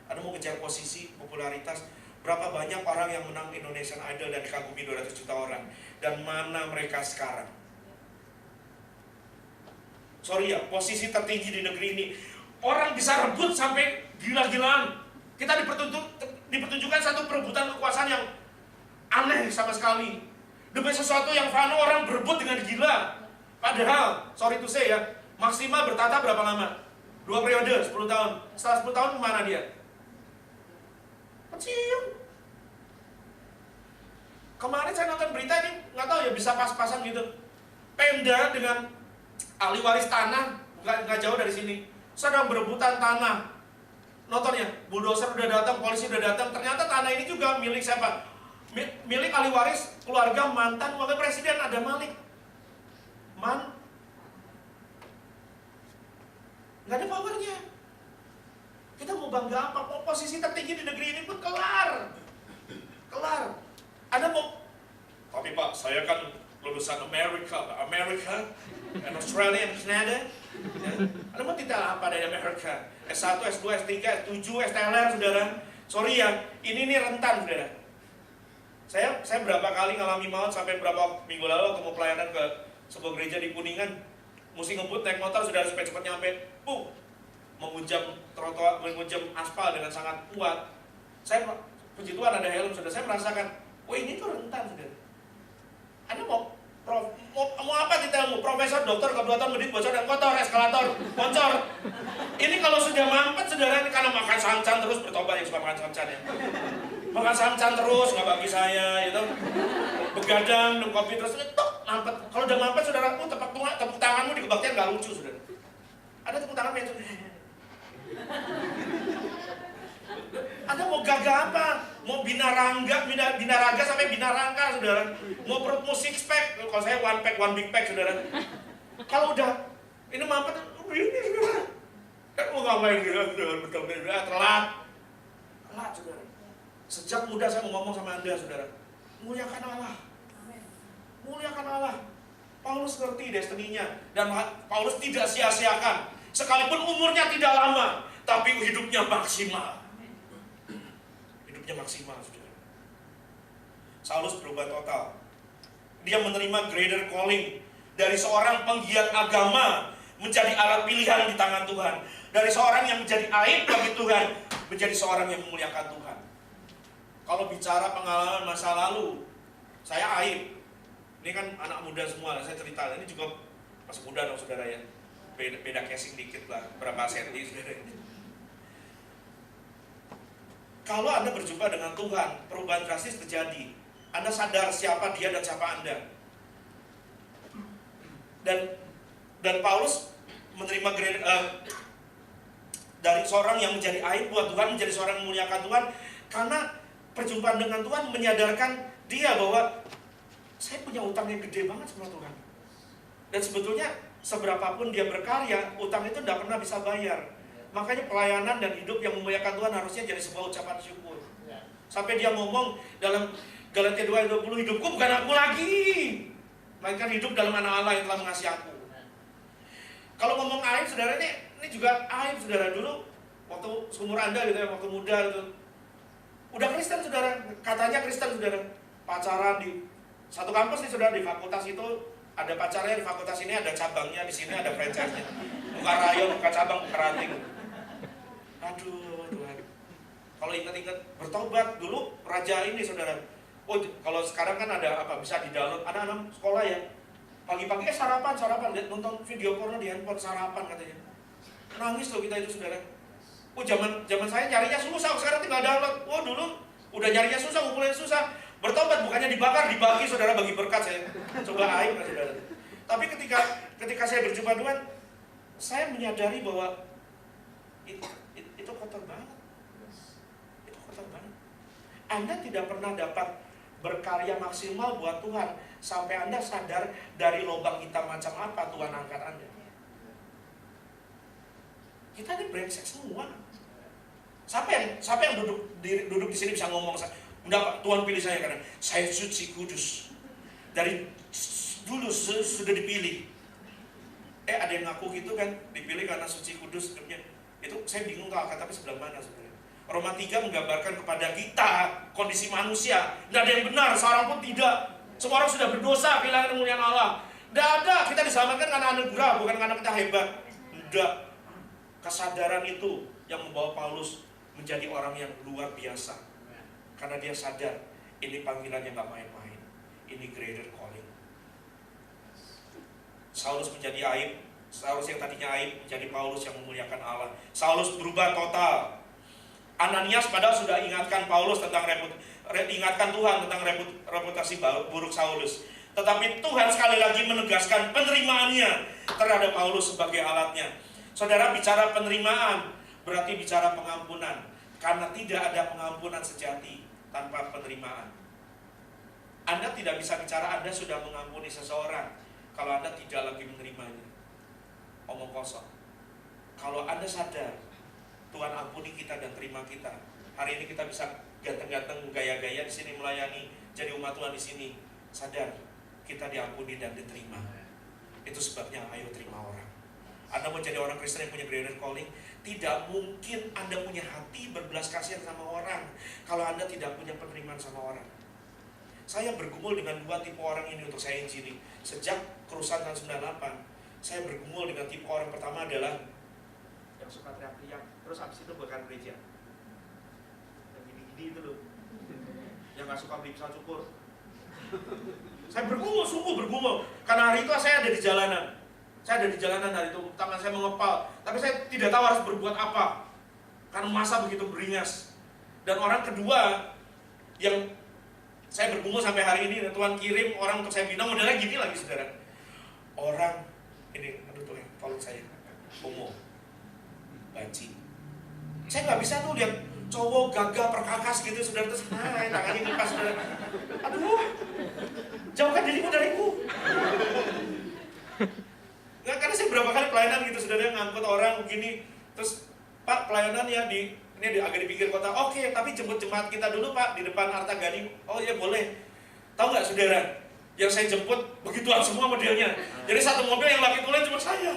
Anda mau kejar posisi, popularitas? Berapa banyak orang yang menang Indonesian Idol dan dikagumi 200 juta orang? Dan mana mereka sekarang? Sorry ya, posisi tertinggi di negeri ini, orang bisa rebut sampai gila-gilaan. Kita dipertunjukkan satu perebutan kekuasaan yang aneh sama sekali. Demi sesuatu yang fana, orang berebut dengan gila. Padahal, sorry to say ya, maksimal bertata berapa lama? 2 periode, 10 tahun. Setelah 10 tahun kemana dia? Pensiun. Kemarin saya nonton berita ini, nggak tahu ya bisa pas-pasan gitu. Pemda dengan ahli waris tanah, nggak jauh dari sini, sedang berebutan tanah. Nontonnya, bulldozer udah datang, polisi udah datang. Ternyata tanah ini juga milik siapa? Milik ahli waris keluarga mantan wakil presiden ada Malik. Nggak ada powernya. Kita mau bangga apa? Posisi tertinggi di negeri ini pun kelar. Anda mau, tapi Pak, saya kan lulusan Amerika and Australia and Canada. Ya. Anda mau titel apa dari Amerika? S1, S2, S3, S7, STLR, saudara. Sorry ya, ini nih rentan, saudara. Saya berapa kali ngalami maut sampai berapa minggu lalu waktu mau pelayanan ke sebuah gereja di Kuningan, mesti ngebut naik motor, saudara, supaya cepat nyampe. Menghujam trotoar, menghujam aspal dengan sangat kuat. Saya, puji Tuhan ada helm, saudara. Saya merasakan, ini tuh rentan, saudara. Anda mau apa titelmu? Profesor, dokter, kebetulan medit, bocor dan kotor, eskalator, bocor. Ini kalau sudah mampet, saudara, ini karena makan samcan terus, bertobat yang suka makan samcan ya. Makan samcan terus, nggak bagi saya, gitu. Begadang, minum kopi terus, mampet. Kalau udah mampet, saudara, tepuk tanganmu di kebaktian nggak lucu, saudara. Ada tepuk tangan yang Anda mau gagah apa? Mau binaraga sampai binarangka, saudara. Mau perutmu six pack, kalau saya one pack, one big pack, saudara. Kalau udah ini mampet, ini saudara. Mau ngapain gitu, telat, saudara. Sejak muda saya mau ngomong sama Anda, saudara. Muliakan Allah. Muliakan Allah. Paulus ngerti destininya, dan Paulus tidak sia-siakan. Sekalipun umurnya tidak lama, tapi hidupnya maksimal. Hidupnya maksimal, saudara. Saulus berubah total. Dia menerima greater calling dari seorang penggiat agama menjadi alat pilihan di tangan Tuhan. Dari seorang yang menjadi aib bagi Tuhan menjadi seorang yang memuliakan Tuhan. Kalau bicara pengalaman masa lalu, saya aib. Ini kan anak muda semua, saya cerita. Ini juga masih muda dong, saudara ya. Beda casing dikit lah, berapa senti, saudara. Kalau Anda berjumpa dengan Tuhan, perubahan drastis terjadi. Anda sadar siapa dia dan siapa Anda. Dan Paulus menerima dari seorang yang menjadi aib buat Tuhan, menjadi seorang yang memuliakan Tuhan, karena perjumpaan dengan Tuhan menyadarkan dia bahwa saya punya utang yang gede banget sama Tuhan. Dan sebetulnya seberapapun dia berkarya, utang itu tidak pernah bisa bayar. Makanya pelayanan dan hidup yang memuliakan Tuhan harusnya jadi sebuah ucapan syukur. Sampai dia ngomong dalam Galatia 2:20, hidupku bukan aku lagi, melainkan hidup dalam anak Allah yang telah mengasihi aku. Kalau ngomong aib, saudara, ini juga aib, saudara. Dulu waktu seumur Anda gitu ya, waktu muda gitu, udah Kristen, saudara, katanya Kristen, saudara, pacaran di satu kampus nih, saudara, di fakultas itu ada pacarnya, di fakultas ini ada cabangnya, di sini ada franchise-nya. Buka rayon, buka cabang, buka ranting. Aduh, Tuhan. Kalau ingat-ingat bertobat dulu raja ini, saudara. Kalau sekarang kan ada apa, bisa di-download. Anak-anak sekolah ya, pagi-pagi sarapan, lihat nonton video porno di handphone, sarapan katanya. Nangis loh kita itu, saudara. Zaman saya nyarinya susah, sekarang tinggal download. Dulu udah nyarinya susah, ngumpulin susah. Bertobat bukannya dibakar, dibagi, saudara, bagi berkat saya. Coba aib, saudara. Tapi ketika saya berjumpa Tuhan, saya menyadari bahwa itu kotor banget. Itu kotor banget. Anda tidak pernah dapat berkarya maksimal buat Tuhan sampai Anda sadar dari lubang hitam macam apa Tuhan angkat Anda. Kita ini brengsek semua. Siapa yang duduk di sini bisa ngomong, enggak, Tuhan pilih saya karena saya suci kudus. Dari dulu sudah dipilih. Ada yang ngaku gitu kan, dipilih karena suci kudus hidupnya. Itu saya bingung tuh Alkitab sebelah mana sebenarnya. Roma 3 menggambarkan kepada kita kondisi manusia. Tidak ada yang benar, seorang pun tidak. Semua orang sudah berdosa, kehilangan kemuliaan Allah. Tidak ada, kita diselamatkan karena anugerah, bukan karena kita hebat. Tidak. Kesadaran itu yang membawa Paulus menjadi orang yang luar biasa. Karena dia sadar, ini panggilannya gak main-main. Ini greater calling. Saulus menjadi aib. Saulus yang tadinya aib menjadi Paulus yang memuliakan Allah. Saulus berubah total. Ananias padahal sudah ingatkan Paulus tentang ingatkan Tuhan tentang reputasi buruk Saulus. Tetapi Tuhan sekali lagi menegaskan penerimaannya. terhadap Paulus sebagai alatnya. Saudara, bicara penerimaan berarti bicara pengampunan. Karena tidak ada pengampunan sejati tanpa penerimaan. Anda tidak bisa bicara Anda sudah mengampuni seseorang kalau Anda tidak lagi menerimanya. Omong kosong. Kalau Anda sadar Tuhan ampuni kita dan terima kita, hari ini kita bisa ganteng-ganteng gaya-gaya di sini melayani, jadi umat Tuhan di sini. Sadar kita diampuni dan diterima. Itu sebabnya ayo terima orang. Anda mau jadi orang Kristen yang punya greater calling, tidak mungkin Anda punya hati berbelas kasihan sama orang kalau Anda tidak punya penerimaan sama orang. Saya bergumul dengan dua tipe orang ini untuk saya injili. Sejak kerusuhan tahun 98, saya bergumul dengan tipe orang pertama adalah yang suka teriak-teriak, terus habis itu bahkan gereja. Yang gini-gini itu loh, yang gak suka beli pisau cukur. Saya bergumul, sungguh bergumul. Karena hari itu saya ada di jalanan. Saya ada di jalanan hari itu, tangan saya mengepal. Tapi saya tidak tahu harus berbuat apa, karena masa begitu beringas. Dan orang kedua yang saya bergumul sampai hari ini, Tuhan kirim orang untuk saya bina, modelnya gini lagi saudara. Orang, ini, aduh Tuhan, tolong saya, homo, banci. Saya nggak bisa tuh lihat cowok gagah perkakas gitu saudara, terus tangannya ngipas saudara. Aduh, jauhkan dirimu dariku. Nggak, karena saya berapa kali pelayanan gitu saudara, ngangkut orang begini, terus Pak pelayanan ya ini agak di pinggir kota. Oke, tapi jemput jemaat kita dulu Pak di depan Arta Gani. Oh ya boleh. Tahu nggak saudara, yang saya jemput begituan semua modelnya. Jadi satu mobil yang laki tulen cuma saya.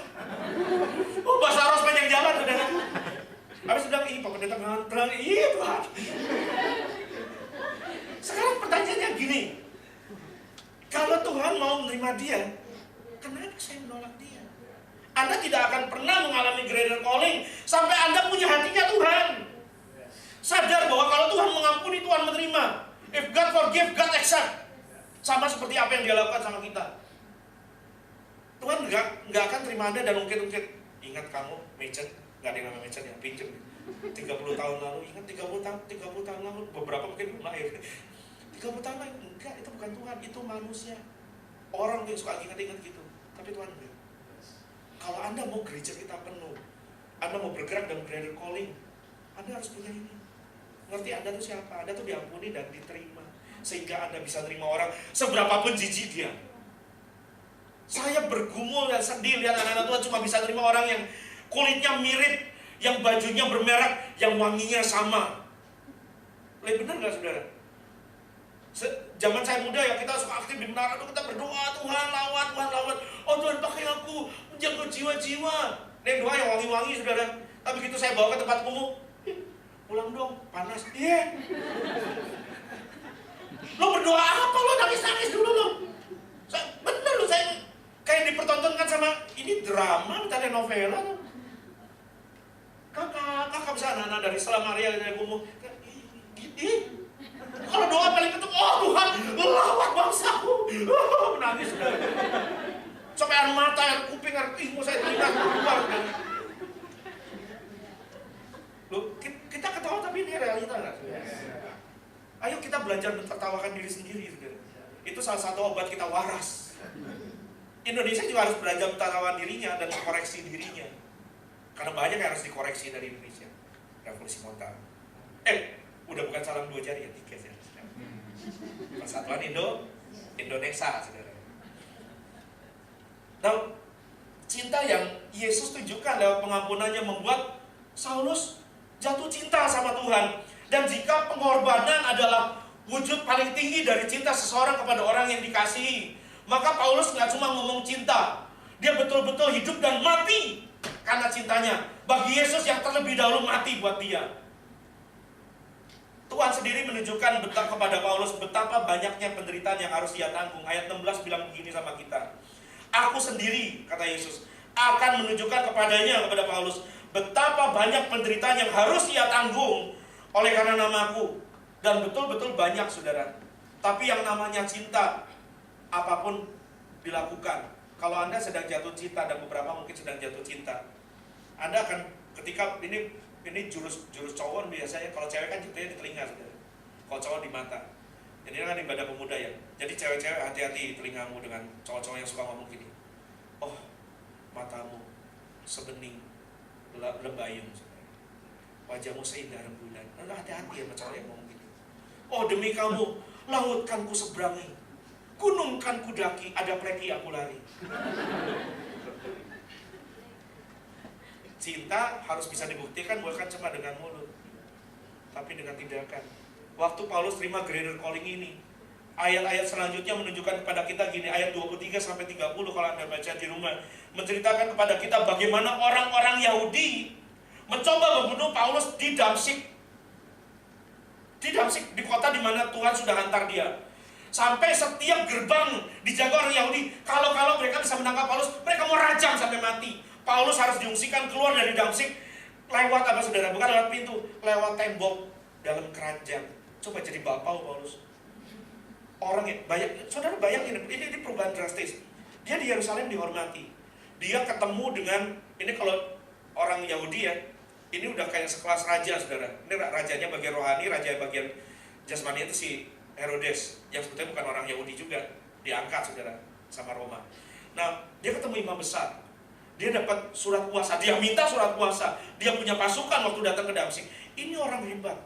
Oh bahasa Aros banyak jalan saudara. Habis sudah Pak pendeta ngantang, iya Tuhan. Sekarang pertanyaannya gini, kalau Tuhan mau menerima dia, kenapa saya menolak dia? Anda tidak akan pernah mengalami greater calling sampai Anda punya hatinya Tuhan. Sadar bahwa kalau Tuhan mengampuni, Tuhan menerima. If God forgive, God accept. Sama seperti apa yang dia lakukan sama kita. Tuhan nggak akan terima Anda dan ungkit-ungkit. Ingat kamu, Mecet, nggak ada yang namanya Mecet yang pinjam. 30 tahun lalu, ingat 30 tahun lalu, beberapa mungkin belum lahir. 30 tahun lalu, enggak, itu bukan Tuhan, itu manusia. Orang yang suka ingat-ingat gitu, tapi Tuhan enggak. Kalau Anda mau gereja kita penuh, Anda mau bergerak dalam greater calling, Anda harus punya ini. Ngerti Anda tuh siapa? Anda tuh diampuni dan diterima, sehingga Anda bisa terima orang seberapapun jijik dia. Saya bergumul dan sedih lihat anak-anak Tuhan cuma bisa terima orang yang kulitnya mirip, yang bajunya bermerek, yang wanginya sama. Benar nggak saudara? Zaman saya muda ya kita suka aktif di menara, kita berdoa, Tuhan lawan, oh Tuhan pakai aku menjaga jiwa-jiwa. Dan doa yang wangi-wangi saudara. Tapi begitu saya bawa ke tempat umum, pulang dong, panas. Iya. Lo berdoa apa lo, nangis-nangis dulu lo. Bener lo, saya kayak dipertontonkan sama ini drama, telenovela lo. Kakak bisa anak-anak dari Selamaria dari umum. Kalau doa paling ketuk, oh Tuhan, lawan bangsaku. Menangis sudah. Sampai air mata, air kuping, air ilmu saya telinga keluar. Loh, kita ketawa tapi ini realita nggak? Ayo kita belajar menertawakan diri sendiri. Itu salah satu obat kita waras. Indonesia juga harus belajar menertawakan dirinya dan mengkoreksi dirinya. Karena banyak yang harus dikoreksi dari Indonesia. Revolusi mental. Udah bukan salam 2 jari ya, 3 jari. Persatuan Indonesia, saudara. Nah, cinta yang Yesus tunjukkan lewat pengampunannya membuat Saulus jatuh cinta sama Tuhan. Dan jika pengorbanan adalah wujud paling tinggi dari cinta seseorang kepada orang yang dikasihi, maka Paulus nggak cuma ngomong cinta, dia betul-betul hidup dan mati karena cintanya bagi Yesus yang terlebih dahulu mati buat dia. Tuhan sendiri menunjukkan kepada Paulus betapa banyaknya penderitaan yang harus dia tanggung. Ayat 16 bilang begini sama kita. Aku sendiri, kata Yesus, akan menunjukkan kepadanya, kepada Paulus, betapa banyak penderitaan yang harus ia tanggung oleh karena namaku. Dan betul-betul banyak saudara. Tapi yang namanya cinta, apapun dilakukan. Kalau Anda sedang jatuh cinta, dan beberapa mungkin sedang jatuh cinta, Anda akan ketika ini jurus cowok biasanya, kalau cewek kan jatuhnya di telinga saudara. Kalau cowok di mata. Jadi kan ibadah pemuda ya. Jadi cewek-cewek hati-hati telingamu dengan cowok-cowok yang suka ngomong gini. Oh, matamu sebening lembayung, wajahmu seindah rembulan. Hati-hati ya macam yang ngomong gitu. Oh demi kamu, laut kan ku seberangi, gunung kan ku daki, ada pleki aku lari. Cinta harus bisa dibuktikan bukan cuma dengan mulut, tapi dengan tindakan. Waktu Paulus terima greater calling ini, ayat-ayat selanjutnya menunjukkan kepada kita gini, ayat 23-30 kalau Anda baca di rumah, menceritakan kepada kita bagaimana orang-orang Yahudi mencoba membunuh Paulus di Damsyik. Di Damsyik, di kota di mana Tuhan sudah hantar dia. Sampai setiap gerbang dijaga orang Yahudi. Kalau mereka bisa menangkap Paulus, mereka mau rajam sampai mati. Paulus harus diungsikan keluar dari Damsyik. Lewat apa saudara? Bukan lewat pintu, lewat tembok dalam keranjang. Coba jadi bapau Paulus. Orang yang banyak, saudara bayangin, ini perubahan drastis. Dia di Yerusalem dihormati. Dia ketemu dengan, ini kalau orang Yahudi ya, ini udah kayak sekelas raja saudara. Ini rajanya bagian rohani, raja bagian jasmani itu si Herodes, yang sebetulnya bukan orang Yahudi juga, diangkat saudara sama Roma. Nah, dia ketemu imam besar. Dia dapat surat kuasa, dia minta surat kuasa. Dia punya pasukan waktu datang ke Damsyik. Ini orang hebat.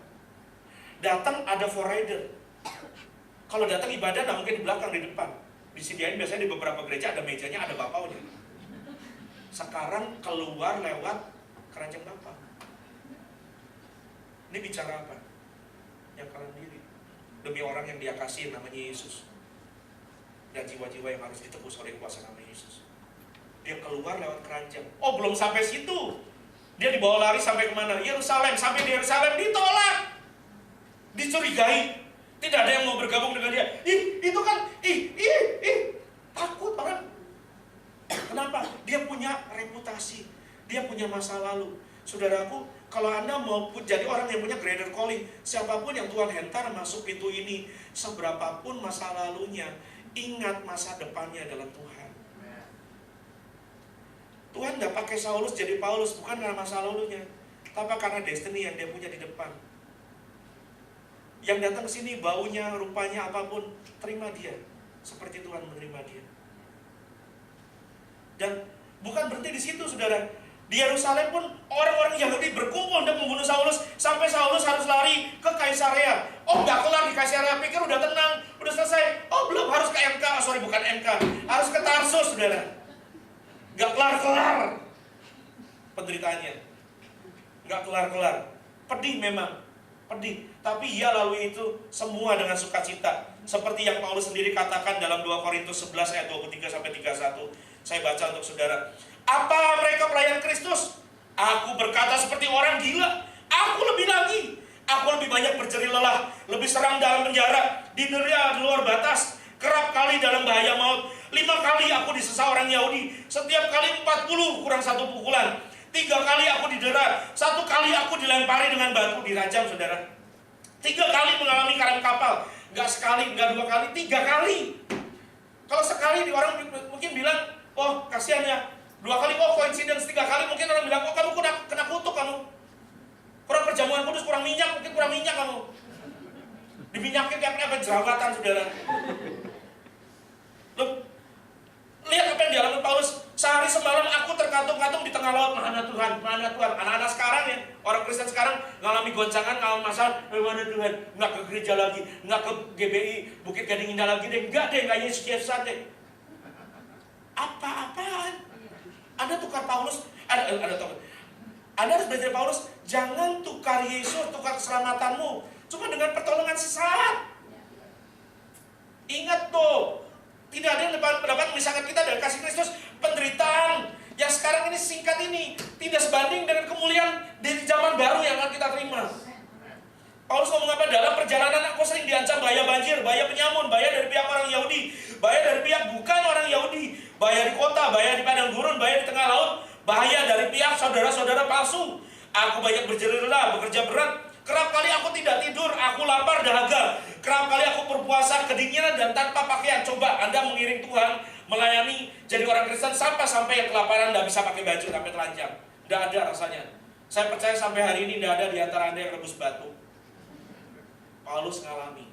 Datang ada forrider. Kalau datang ibadah, nah mungkin di belakang, di depan. Disediain biasanya di beberapa gereja ada mejanya, ada bapaunya. Sekarang keluar lewat keranjang bapau. Ini bicara apa? Yang kanan diri. Demi orang yang dia kasih namanya Yesus. Dan jiwa-jiwa yang harus ditebus oleh kuasa nama Yesus. Dia keluar lewat keranjang. Oh belum sampai situ. Dia dibawa lari sampai kemana? Yerusalem. Sampai di Yerusalem ditolak. Dicurigai. Tidak ada yang mau bergabung dengan dia. Itu kan, takut orang. Kenapa? Dia punya reputasi. Dia punya masa lalu. Saudaraku, kalau Anda mau jadi orang yang punya greater calling, siapapun yang Tuhan hentar masuk pintu ini, seberapapun masa lalunya, ingat masa depannya dalam Tuhan. Tuhan tidak pakai Saulus jadi Paulus, bukan karena masa lalunya, tapi karena destiny yang dia punya di depan. Yang datang ke sini baunya, rupanya apapun, terima dia seperti Tuhan menerima dia. Dan bukan berhenti di situ, saudara. Di Yerusalem pun orang-orang Yahudi berkumpul untuk membunuh Saulus, sampai Saulus harus lari ke Kaisarea. Oh, nggak kelar di Kaisarea, pikir udah tenang, udah selesai. Oh, belum, harus ke MK, bukan MK, harus ke Tarsus, saudara. Nggak kelar-kelar penderitaannya, nggak kelar-kelar. Pedih memang, pedih. Tapi ia lalui itu semua dengan sukacita. Seperti yang Paulus sendiri katakan dalam 2 Korintus 11 ayat 23-31. Saya baca untuk saudara. Apa mereka pelayan Kristus? Aku berkata seperti orang gila. Aku lebih lagi. Aku lebih banyak berjerih lelah, lebih serang dalam penjara, didera di luar batas, kerap kali dalam bahaya maut. 5 kali aku disesah orang Yahudi, setiap kali 40 kurang 1 pukulan. 3 kali aku didera, 1 kali aku dilempari dengan batu, dirajam saudara. 3 kali mengalami karam kapal, nggak sekali, nggak 2 kali, 3 kali. Kalau sekali orang mungkin bilang, oh kasihan ya. 2 kali, oh coincidence. 3 kali mungkin orang bilang, oh kamu kena kutuk kamu. Kurang perjamuan kudus, kurang minyak, mungkin kurang minyak kamu. Diminyakin kayak jerawatan saudara. Loh, lihat apa yang dialami Paulus. Sehari semalam aku terkatung-katung di tengah laut. Mana Tuhan, mana Tuhan. Anak-anak sekarang ya, orang Kristen sekarang ngalami goncangan, ngalami masalah. Mana Tuhan, nggak ke gereja lagi, nggak ke GBI Bukit Gading Indah lagi deh. Nggak deh, nggak Yesus deh. Apa-apaan? Anda tukar Paulus, Anda harus belajar Paulus. Jangan tukar Yesus, tukar keselamatanmu cuma dengan pertolongan sesaat. Ingat tuh, tidak ada yang dapat memisahkan kita dari kasih Kristus. Penderitaan yang sekarang ini singkat ini tidak sebanding dengan kemuliaan dari zaman baru yang akan kita terima. Paulus ngomong apa? Dalam perjalanan aku sering diancam bahaya banjir, bahaya penyamun, bahaya dari pihak orang Yahudi, bahaya dari pihak bukan orang Yahudi, bahaya di kota, bahaya di padang gurun, bahaya di tengah laut, bahaya dari pihak saudara-saudara palsu. Aku banyak berjerih lelah, bekerja berat. Kerap kali aku tidak tidur, aku lapar dahaga. Kerap kali aku berpuasa kedinginan dan tanpa pakaian. Coba Anda mengiring Tuhan, melayani, jadi orang Kristen sampai yang kelaparan tidak bisa pakai baju sampai telanjang. Tidak ada rasanya. Saya percaya sampai hari ini tidak ada di antara Anda yang rebus batu. Paulus ngalami.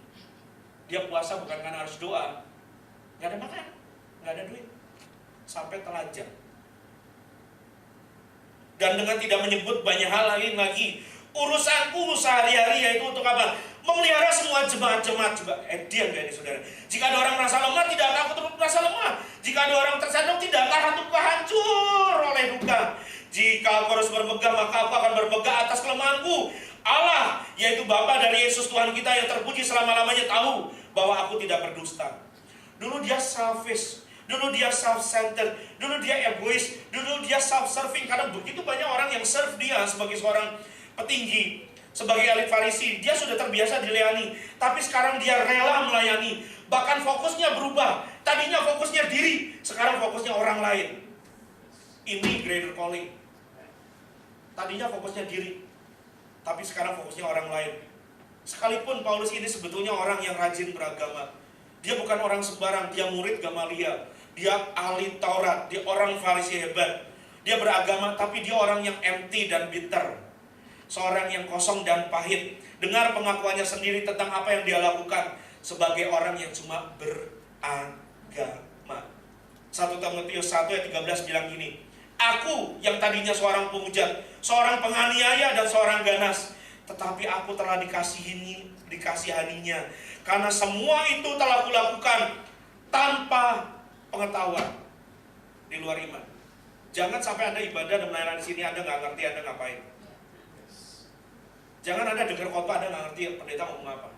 Dia puasa bukan karena harus doa, nggak ada makan, nggak ada duit, sampai telanjang. Dan dengan tidak menyebut banyak hal lain lagi, urusanku sehari-hari yaitu untuk apa? Memelihara semua jemaat-jemaat. Coba Edian kayak ini saudara. Jika ada orang merasa lemah, tidak akan aku turut merasa lemah. Jika ada orang tersandung, tidak akan hatiku hancur oleh duka. Jika aku harus bermegah, maka aku akan bermegah atas kelemahanku. Allah, yaitu Bapa dari Yesus Tuhan kita yang terpuji selama-lamanya, tahu bahwa aku tidak berdusta. Dulu dia selfish, dulu dia self-centered, dulu dia egois, dulu dia self-serving. Karena begitu banyak orang yang serve dia sebagai seorang petinggi, sebagai elit Farisi. Dia sudah terbiasa dilayani, tapi sekarang dia rela melayani. Bahkan fokusnya berubah. Tadinya fokusnya diri, sekarang fokusnya orang lain. Ini greater calling. Tadinya fokusnya diri, tapi sekarang fokusnya orang lain. Sekalipun Paulus ini sebetulnya orang yang rajin beragama, dia bukan orang sembarang, dia murid Gamaliel, dia ahli Taurat, dia orang Farisi hebat. Dia beragama, tapi dia orang yang empty dan bitter, seorang yang kosong dan pahit. Dengar pengakuannya sendiri tentang apa yang dia lakukan sebagai orang yang cuma beragama. 1 Timotius 1 ayat 13 bilang gini, aku yang tadinya seorang pemujat, seorang penganiaya dan seorang ganas, tetapi aku telah dikasihaninya, karena semua itu telah kulakukan tanpa pengetahuan di luar iman. Jangan sampai Anda ibadah dan melayani di sini, Anda nggak ngerti Anda ngapain. Jangan Anda dengar khotbah, Anda nggak ngerti pendeta ngomong apa.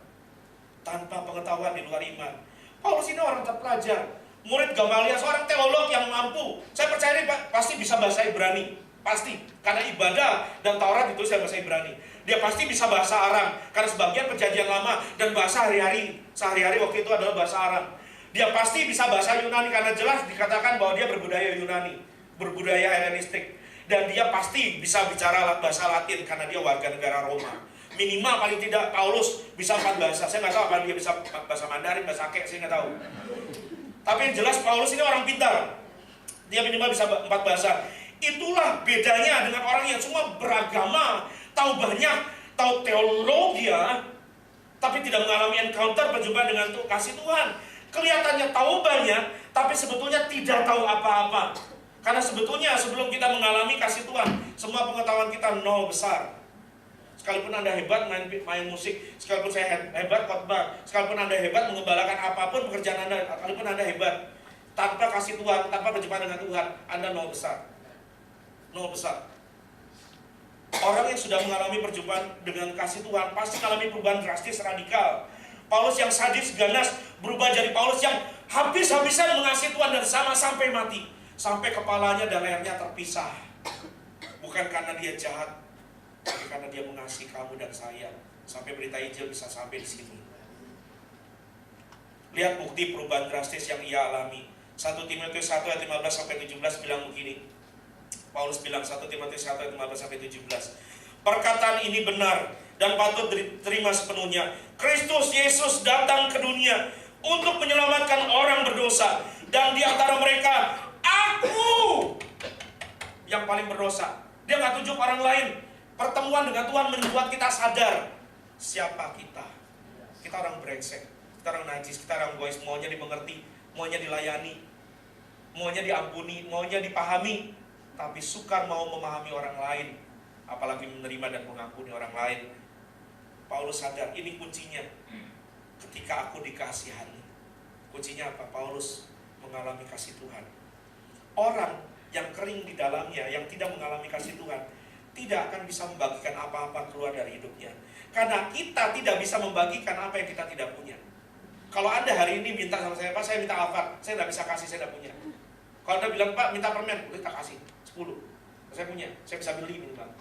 Tanpa pengetahuan di luar iman. Paulus ini orang terpelajar, murid Gamaliel, seorang teolog yang mampu. Saya percaya ini pasti bisa bahasa Ibrani, pasti. Karena ibadah dan Taurat itu saya bahasa Ibrani. Dia pasti bisa bahasa Aram, karena sebagian perjanjian lama dan bahasa sehari-hari waktu itu adalah bahasa Aram. Dia pasti bisa bahasa Yunani, karena jelas dikatakan bahwa dia berbudaya Yunani, berbudaya Helenistik. Dan dia pasti bisa bicara bahasa Latin, karena dia warga negara Roma. Minimal paling tidak Paulus bisa 4 bahasa. Saya nggak tahu apa dia bisa bahasa Mandarin, bahasa Kek, saya nggak tahu. Tapi yang jelas Paulus ini orang pintar. Dia minimal bisa 4 bahasa. Itulah bedanya dengan orang yang cuma beragama, tahu banyak, tahu teologi, tapi tidak mengalami encounter, perjumpaan dengan kasih Tuhan. Kelihatannya tahu banyak, tapi sebetulnya tidak tahu apa-apa. Karena sebetulnya sebelum kita mengalami kasih Tuhan, semua pengetahuan kita nol besar. Sekalipun Anda hebat main musik, sekalipun saya hebat khotbah, sekalipun Anda hebat mengembalakan apapun pekerjaan Anda, sekalipun Anda hebat, tanpa kasih Tuhan, tanpa berjumpa dengan Tuhan, Anda nol besar. Nol besar. Orang yang sudah mengalami perjumpaan dengan kasih Tuhan pasti mengalami perubahan drastis, radikal. Paulus yang sadis, ganas, berubah jadi Paulus yang habis-habisan mengasihi Tuhan dan sama sampai mati. Sampai kepalanya dan lehernya terpisah. Bukan karena dia jahat, tapi karena dia mengasihi kamu dan saya. Sampai berita Injil bisa sampai di sini. Lihat bukti perubahan drastis yang ia alami. 1 Timotius 1 ayat 15 sampai 17 bilang begini. Paulus bilang 1 Timotius 1 ayat 15 sampai 17. Perkataan ini benar dan patut diterima sepenuhnya. Kristus Yesus datang ke dunia untuk menyelamatkan orang berdosa, dan di antara mereka aku yang paling berdosa. Dia nggak tunjuk orang lain. Pertemuan dengan Tuhan membuat kita sadar siapa kita. Kita orang brengsek, kita orang najis, kita orang egois, maunya dimengerti, maunya dilayani, maunya diampuni, maunya dipahami, tapi sukar mau memahami orang lain, apalagi menerima dan mengampuni orang lain. Paulus sadar ini kuncinya. Ketika aku dikasihani, kuncinya apa? Paulus mengalami kasih Tuhan. Orang yang kering di dalamnya, yang tidak mengalami kasih Tuhan, tidak akan bisa membagikan apa-apa keluar dari hidupnya. Karena kita tidak bisa membagikan apa yang kita tidak punya. Kalau Anda hari ini minta sama saya, Pak, saya minta Alphard, saya tidak bisa kasih, saya tidak punya. Kalau Anda bilang, Pak, minta permen, boleh tak kasih 10. Saya punya, saya bisa beli minimal.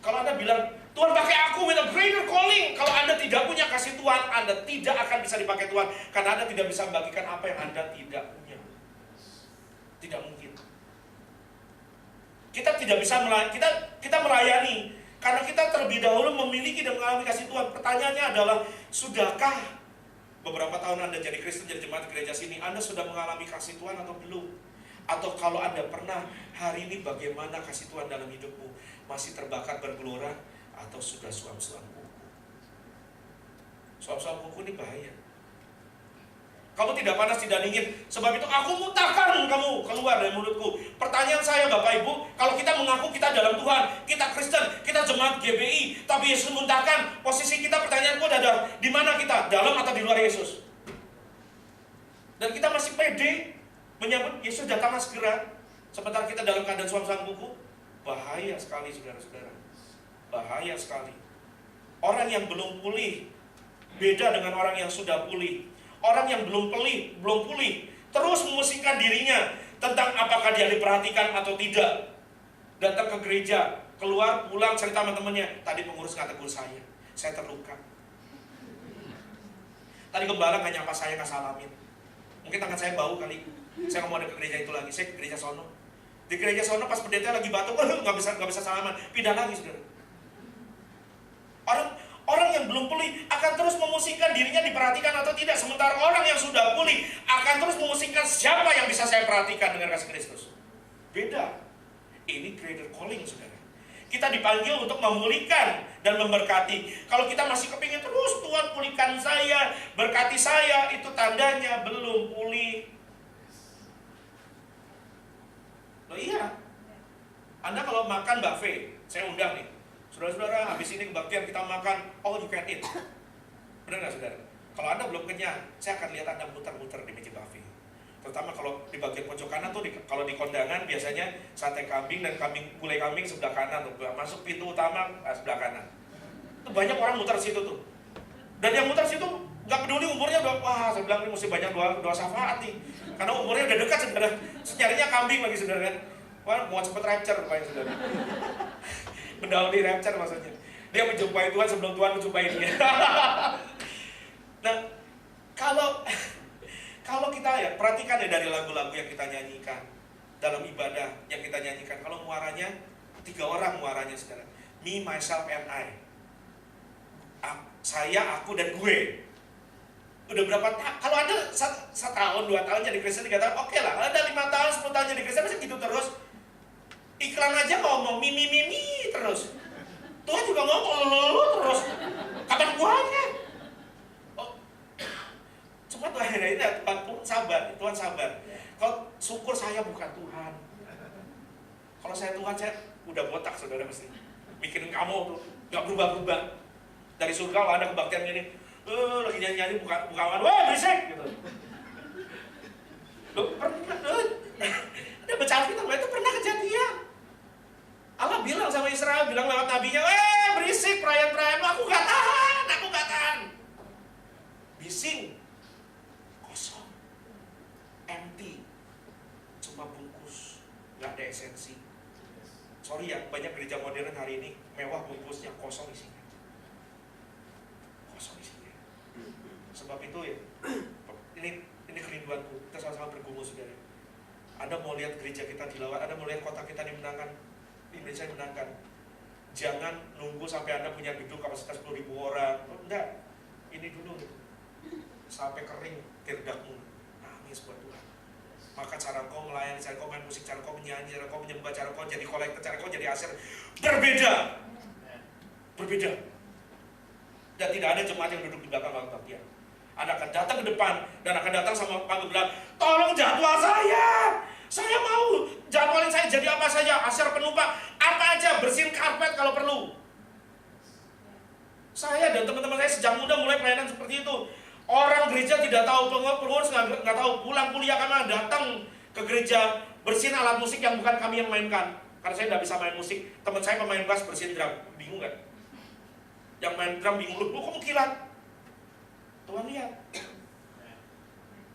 Kalau Anda bilang, Tuhan pakai aku with a greater calling, kalau Anda tidak punya kasih Tuhan, Anda tidak akan bisa dipakai Tuhan. Karena Anda tidak bisa membagikan apa yang Anda tidak punya. Tidak mungkin. Kita tidak bisa kita melayani karena kita terlebih dahulu memiliki dan mengalami kasih Tuhan. Pertanyaannya adalah, sudahkah beberapa tahun Anda jadi Kristen, jadi jemaat gereja sini, Anda sudah mengalami kasih Tuhan atau belum? Atau kalau Anda pernah, hari ini bagaimana kasih Tuhan dalam hidupmu? Masih terbakar bergelora atau sudah suam-suam kuku? Suam-suam kuku ini bahaya. Kamu tidak panas, tidak dingin. Sebab itu aku muntahkan kamu keluar dari mulutku. Pertanyaan saya Bapak Ibu, kalau kita mengaku kita dalam Tuhan, kita Kristen, kita jemaat GBI, tapi Yesus muntahkan, posisi kita, pertanyaanku adalah di mana kita? Dalam atau di luar Yesus? Dan kita masih pede menyambut Yesus datanglah segera, sementara kita dalam keadaan suam-suam buku. Bahaya sekali saudara-saudara. Bahaya sekali. Orang yang belum pulih beda dengan orang yang sudah pulih. Orang yang belum pulih terus memusingkan dirinya tentang apakah dia diperhatikan atau tidak. Datang ke gereja, keluar, pulang, cerita sama temannya, tadi pengurus nggak tegur saya terluka. Tadi gembala nggak nyapa saya, nggak salamin. Mungkin tangan saya bau kali. Saya nggak mau ada ke gereja itu lagi. Saya ke gereja sono. Di gereja sono pas pendeta lagi batuk, nggak bisa salaman, pindah lagi saudara. Orang yang belum pulih akan terus memusingkan dirinya diperhatikan atau tidak. Sementara orang yang sudah pulih akan terus memusingkan siapa yang bisa saya perhatikan dengan kasih Kristus. Beda. Ini greater calling saudara. Kita dipanggil untuk memulihkan dan memberkati. Kalau kita masih kepingin terus Tuhan pulihkan saya, berkati saya, itu tandanya belum pulih. Loh iya. Anda kalau makan buffet, saya undang nih. Saudara-saudara, habis ini kebaktian kita makan, all you can eat. Benar nggak saudara? Kalau Anda belum kenyang, saya akan lihat Anda muter-muter di meja buffet. Terutama kalau di bagian pojok kanan tuh, kalau di kondangan biasanya sate kambing dan gulai kambing sebelah kanan tuh, masuk pintu utama sebelah kanan. Itu banyak orang muter situ tuh. Dan yang muter situ nggak peduli umurnya udah, wah saya bilang ini mesti banyak doa syafaat nih. Karena umurnya udah dekat saudara. Nyarinya kambing lagi saudara kan. Wah mau cepet rapture rupanya saudara. Mendahului rapture maksudnya. Dia menjumpai Tuhan sebelum Tuhan menjumpai dia. Nah, kalau kita ya perhatikan ya dari lagu-lagu yang kita nyanyikan dalam ibadah yang kita nyanyikan, kalau muaranya 3 orang muaranya saudara. Me, myself, and I. Saya, aku, dan gue. Udah berapa tahun? Kalau Anda 1 tahun, 2 tahun jadi Kristen, 3 tahun, oke lah. Kalau Anda 5 tahun, 10 tahun jadi Kristen, masa gitu terus? Iklan aja ngomong mimi terus. Tuhan juga ngomong lu terus. Kapan buahnya? Oh. Cuma tuh akhirnya ini Tuhan sabar. Kalau syukur saya bukan Tuhan. Kalau saya Tuhan, saya udah botak saudara mesti. Mikirin kamu tuh nggak berubah-berubah. Dari surga kalau ada kebaktian gini, lagi nyanyi buka wah berisik gitu. Loh, dia baca Alkitab itu pernah kejadian. Allah bilang sama Israel, bilang lewat nabinya, berisik perayaan-perayaan, aku gak tahan. Bising, kosong, empty, cuma bungkus, gak ada esensi. Sorry ya, banyak gereja modern hari ini mewah bungkusnya, kosong isinya. Sebab itu ya, ini kerinduanku, kita sama-sama bergumul saudara. Anda mau lihat gereja kita dilawat, Anda mau lihat kota kita dimenangkan, Indonesia menangkan. Jangan nunggu sampai Anda punya gedung kapasitas 10.000 orang. Oh, enggak. Ini dulu. Sampai kering tirdakmu. Nangis buat Tuhan. Maka cara kau melayani, cara kau main musik, cara kau menyanyi, cara kau menyembah, cara kau jadi kolektor, cara kau jadi aser berbeda. Dan tidak ada jemaat yang duduk di belakang kebaktian. Anda akan datang ke depan dan akan datang sama panggung bilang, tolong jadwal saya mau jadwalin saya jadi apa saja, aser penumpang, apa aja, bersihin karpet kalau perlu. Saya dan teman-teman saya sejak muda mulai pelayanan seperti itu. Orang gereja tidak tahu, pengurus nggak tahu, pulang kuliah karena datang ke gereja bersihin alat musik yang bukan kami yang mainkan. Karena saya tidak bisa main musik, teman saya pemain bass bersihin drum, bingung nggak? Yang main drum bingung, lu kok kilat? Tuhan lihat.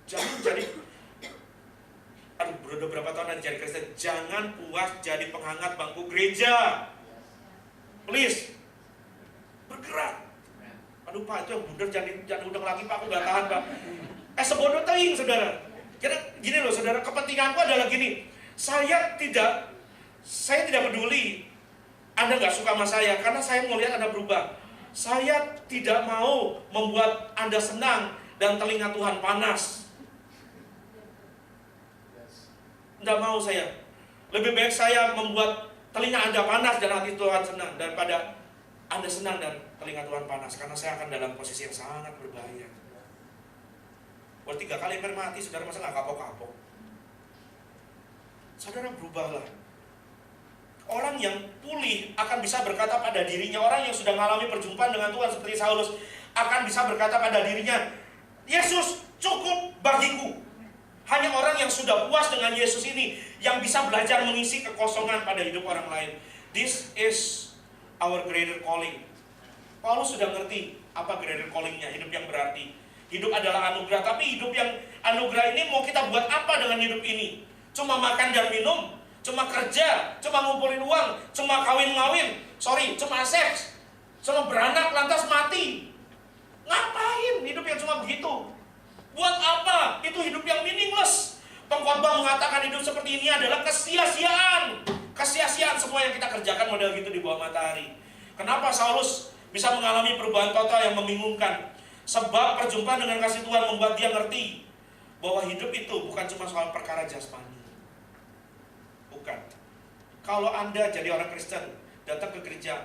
Jangan jadi, udah berapa tahun jadi Kristen, jangan puas jadi penghangat bangku gereja. Please, bergerak. Aduh Pak, itu yang bundar jangan undang lagi Pak, aku gak tahan Pak. Sebodoh teing saudara. Karena gini loh saudara, kepentinganku adalah gini. Saya tidak peduli Anda gak suka sama saya, karena saya mau lihat Anda berubah. Saya tidak mau membuat Anda senang dan telinga Tuhan panas. Tidak mau saya. Lebih baik saya membuat telinga Anda panas dan hati Tuhan senang daripada Anda senang dan telinga Tuhan panas. Karena saya akan dalam posisi yang sangat berbahaya. Baru 3 kali hampir mati, saudara masa nggak kapok-kapok? Saudara berubahlah. Orang yang pulih akan bisa berkata pada dirinya, orang yang sudah mengalami perjumpaan dengan Tuhan seperti Saulus akan bisa berkata pada dirinya, Yesus cukup bagiku. Hanya orang yang sudah puas dengan Yesus ini yang bisa belajar mengisi kekosongan pada hidup orang lain. This is our greater calling. Paulus sudah ngerti apa greater callingnya, hidup yang berarti. Hidup adalah anugerah, tapi hidup yang anugerah ini mau kita buat apa dengan hidup ini? Cuma makan dan minum? Cuma kerja? Cuma ngumpulin uang? Cuma cuma seks? Cuma beranak lantas mati? Ngapain hidup yang cuma begitu? Buat apa? Itu hidup yang meaningless. Pengkhotbah mengatakan hidup seperti ini adalah kesia-siaan. Kesia-siaan semua yang kita kerjakan model gitu di bawah matahari. Kenapa Saulus bisa mengalami perubahan total yang membingungkan? Sebab perjumpaan dengan kasih Tuhan membuat dia ngerti bahwa hidup itu bukan cuma soal perkara jasmani. Bukan. Kalau Anda jadi orang Kristen, datang ke gereja,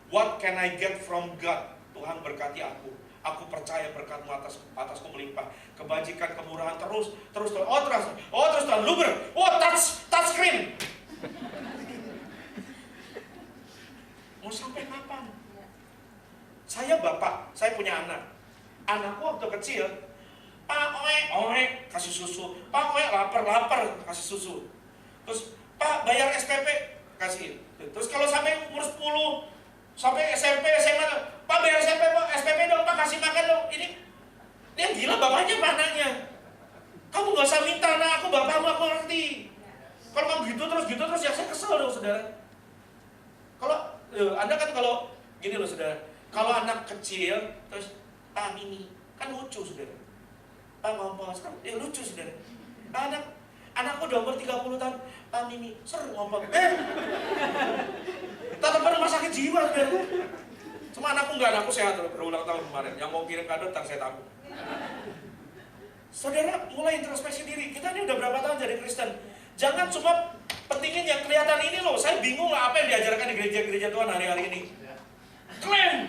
what can I get from God? Tuhan berkati aku. Aku percaya berkat-Mu atasku melimpah. Kebajikan, kemurahan terus. Oh terus Tuhan, luber. Oh touch screen. Mau sampai kapan? Saya bapak, saya punya anak. Anakku waktu kecil, Pak oe kasih susu. Pak oe lapar kasih susu. Terus Pak bayar SPP kasih. Terus kalau sampai umur 10, sampai SMP, SMA, Pak bayar SPP dong, Pak kasih makan dong. Ini dia gila bapaknya apa anaknya? Kamu gak usah minta, nah aku bapakmu, aku ngerti. Kalau kamu gitu terus ya saya kesel dong saudara. Kalau Anda kan kalau gini loh saudara, kalau anak kecil terus Pak Mini kan lucu saudara. Pak ngompos kan lucu saudara. Anakku udah umur 30 tahun, Pak Mini seru ngompos. Tetap rumah sakit jiwa saudara. Cuma anakku enggak, anakku sehat berulang tahun kemarin. Yang mau kirim kado ntar saya tabung. Saudara mulai introspeksi diri. Kita ini udah berapa tahun jadi Kristen? Jangan cuma pentingin yang kelihatan ini loh. Saya bingung lah apa yang diajarkan di gereja-gereja Tuhan hari-hari ini. Klaim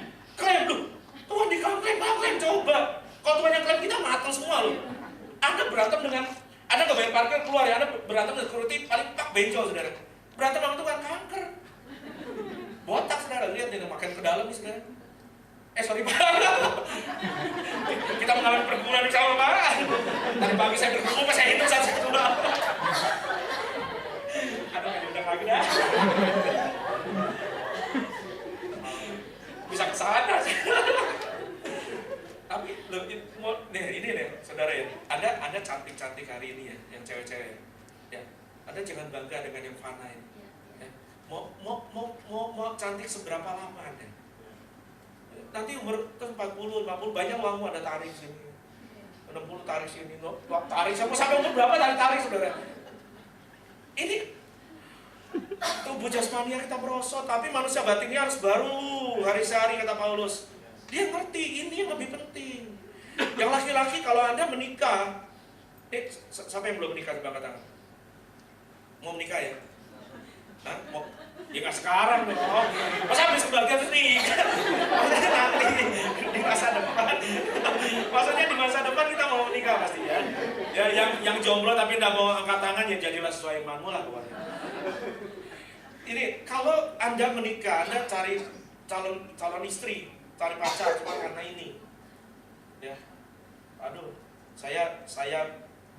loh. Tuhan diklaim, coba. Kalau Tuhan yang klaim kita matang semua loh. Anda berantem dengan, Anda gak bayar parkir keluar ya, Anda berantem dengan security paling pak benjol saudara. Berantem sama Tuhan kanker. Botak saudara, lihat nih makin ke dalam nih saudara. Sorry Pak. Kita mengalami pergumulan bersama Pak. Tadi pagi saya bergumul, pas saya hitung satu-satu. Aduh, gak diundang lagi dah. Bisa kesana sih. Tapi ini nih saudara ya, Anda cantik-cantik hari ini ya, yang cewek-cewek ya. Anda jangan bangga dengan yang fana ini. Ya. Mau cantik seberapa lama Anda? Nanti umur 40, 50 banyak uangmu ada tarik sini. 60 tarik sini, tarik sampai umur berapa tarik saudara? Ini tubuh jasmani kita merosot, tapi manusia batinnya harus baru hari-hari kata Paulus. Dia ngerti ini yang lebih penting. Yang laki-laki kalau Anda menikah, siapa yang belum menikah coba katakan? Mau menikah ya? Hah? Mau? Ya nggak sekarang dong. Masa habis kebahagiaan terus nikah? Maksudnya nanti di masa depan. Maksudnya di masa depan kita mau menikah pasti ya. Ya yang jomblo tapi nggak mau angkat tangan ya jadilah sesuai imanmu lah pokoknya. Ini kalau Anda menikah, Anda cari calon istri, cari pacar cuma karena ini. Ya. Aduh, saya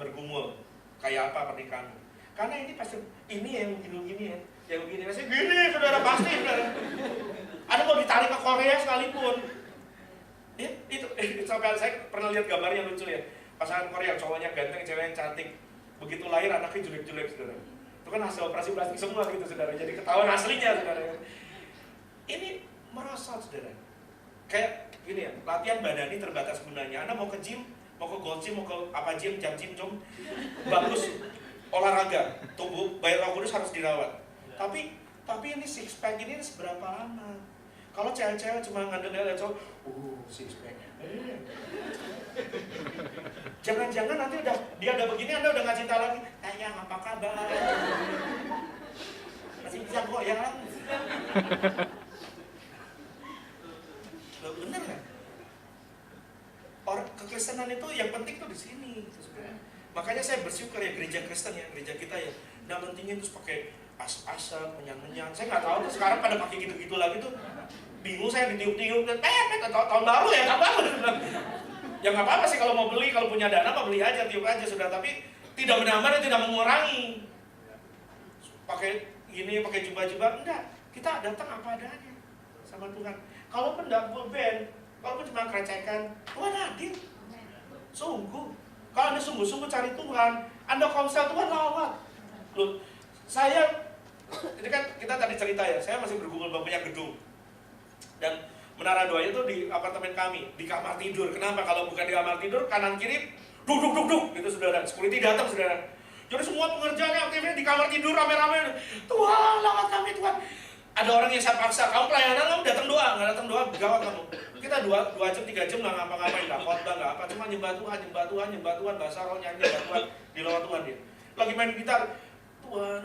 bergumul kayak apa pernikahan. Karena ini pasti ini yang gini ya. Yang begini pasti gini saudara pasti saudara. Ada mau ditarik ke Korea sekalipun. Ya, itu sampai saya pernah lihat gambar yang lucu ya. Pasangan Korea, cowoknya ganteng, ceweknya cantik. Begitu lahir anaknya jelek-jelek saudara. Itu kan hasil operasi plastik semua gitu saudara. Jadi ketahuan aslinya saudara. Ini merosot saudara. Kayak gini ya, latihan badani terbatas gunanya. Anda mau ke gym, mau ke gold gym, mau ke apa gym, jam gym, bagus olahraga, tubuh bayi Roh Kudus harus dirawat. Tapi ini six pack ini seberapa lama? Kalau cewek-cewek cuma ngandel-ngandel cowok, six pack. Jangan-jangan nanti dia udah begini, Anda udah nggak cinta lagi. Sayang, apa kabar? Masih bisa goyang. Bener kan? Orang kekristenan itu yang penting tuh di sini gitu, saudara. Makanya saya bersyukur ya gereja Kristen ya, gereja kita ya, nggak pentingin terus pakai asap-asap, menyan-menyan. Saya nggak tahu tuh sekarang pada pakai gitu-gitu lagi tuh. Bingung saya ditiup-tiup, tahun baru ya, tahun baru. Ya nggak apa-apa sih kalau mau beli, kalau punya dana mah beli aja, tiup aja sudah. Tapi tidak menambah dan tidak mengurangi. Pakai gini, pakai jubah-jubah, enggak. Kita datang apa adanya sama Tuhan. Kalaupun enggak full band, kalaupun cuma kerecekan, Tuhan hadir. Sungguh. Kalau Anda sungguh-sungguh cari Tuhan, Anda konsel Tuhan lawat. Loh, saya, ini kan kita tadi cerita ya, saya masih bergumul banyak gedung. Dan menara doanya itu di apartemen kami, di kamar tidur. Kenapa? Kalau bukan di kamar tidur, kanan kiri, duk, gitu saudara. Security datang saudara. Jadi semua pengerjaan yang aktifnya di kamar tidur rame-rame. Tuhan, lawat kami Tuhan. Ada orang yang saya paksa, kamu pelayanan, kamu datang doa, nggak datang doa, gawat kamu. Kita 2 jam, 3 jam nggak ngapa-ngapain, nggak khotbah, nggak apa, cuma nyembah Tuhan, bahasa roh nyanyi, nyembah Tuhan, di lawan Tuhan dia. Lagi main gitar, Tuhan,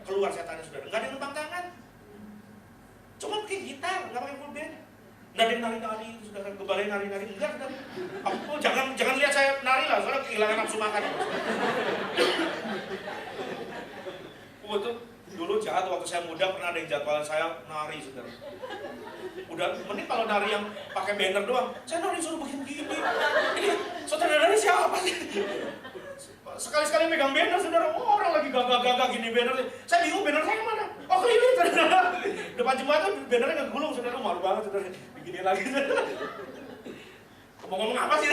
keluar setannya saudara, nggak ada yang numpang tangan. Cuma pakai gitar, nggak pakai full band. Nggak ada yang nari-nari, saudara, kebalai nari-nari, enggak. Aku jangan lihat saya nari lah, soalnya kehilangan nafsu makan. Tuh, dulu jahat waktu saya muda pernah ada yang jadwalan saya nari, saudara. Udah, mending kalau nari yang pakai banner doang, saya nari suruh begini. Ini saudara nari siapa sih? Sekali-sekali megang banner, saudara, orang lagi gagah-gagah gini banner. Saya bingung banner saya mana? Oh keliling, saudara. Depan jembatan bannernya ngegulung, saudara, malu banget, saudara. Begini lagi, saudara. Ngomong apa sih?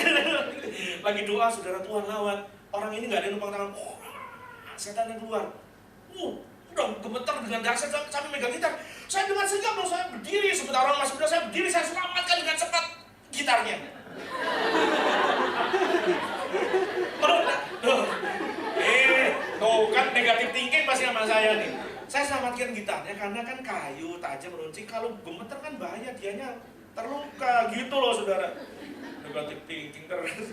Lagi doa, saudara, Tuhan lawat. Orang ini nggak ada numpang tangan. Setan yang keluar. Udah gemeter dengan dahsyat sampai megang gitar. Saya dengan sigap loh, saya berdiri. Sebentar orang masuk, saya berdiri, saya selamatkan dengan cepat gitarnya. Tuh kan negatif thinking pasti sama saya nih. Saya selamatkan gitarnya karena kan kayu, tajam, runcing. Kalau gemeter kan bahaya, dianya terluka gitu loh saudara. Negatif thinking terus.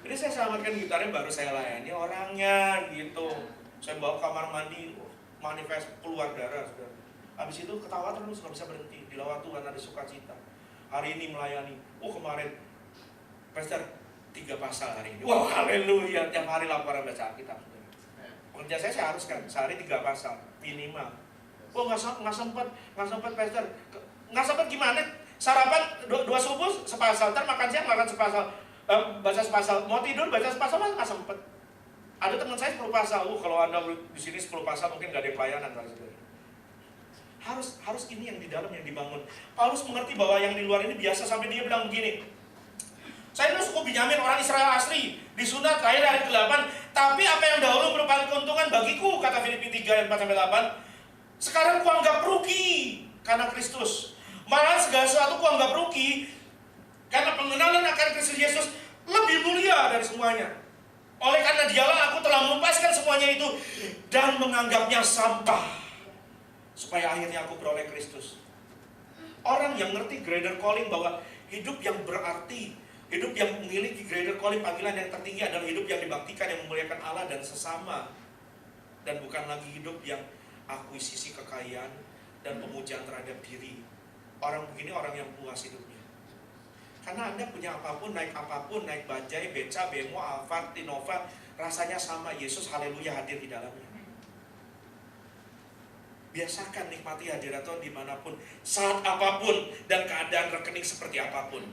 Jadi saya selamatkan gitarnya, baru saya layani orangnya gitu. Saya bawa kamar mandi, manifest keluar darah saudara. Habis itu ketawa terus, nggak bisa berhenti. Di lawat Tuhan ada sukacita. Hari ini melayani. Kemarin Pastor 3 pasal hari ini. Wah, haleluya. Tiap hari laporan baca Alkitab. Kerja saya harus kan, sehari 3 pasal minimal. Nggak sempat Pastor. Nggak sempat gimana? Sarapan 2 subuh sepasal, ntar makan siang makan sepasal, baca sepasal. Mau tidur baca sepasal nggak sempat. Ada teman saya 10 pasal. Kalau Anda di sini 10 pasal mungkin nggak ada pelayanan kali saudara. Harus ini yang di dalam yang dibangun. Paulus mengerti bahwa yang di luar ini biasa, sampai dia bilang begini. Saya itu suku Binyamin, orang Israel asli, disunat lahir hari ke-8, tapi apa yang dahulu merupakan keuntungan bagiku, kata Filipi 3 ayat 4-8, sekarang kuanggap rugi karena Kristus. Malah segala sesuatu kuanggap rugi karena pengenalan akan Kristus Yesus lebih mulia dari semuanya. Oleh karena dialah aku telah melepaskan semuanya itu dan menganggapnya sampah, supaya akhirnya aku beroleh Kristus. Orang yang ngerti greater calling, bahwa hidup yang berarti, hidup yang memiliki greater calling, panggilan yang tertinggi adalah hidup yang dibaktikan, yang memuliakan Allah dan sesama. Dan bukan lagi hidup yang akuisisi kekayaan dan pemujaan terhadap diri. Orang begini orang yang puas hidupnya. Karena Anda punya apapun, naik bajai, beca, bemo, Alphard, Innova, rasanya sama. Yesus haleluya hadir di dalamnya. Biasakan nikmati hadirat Tuhan dimanapun, saat apapun, dan keadaan rekening seperti apapun.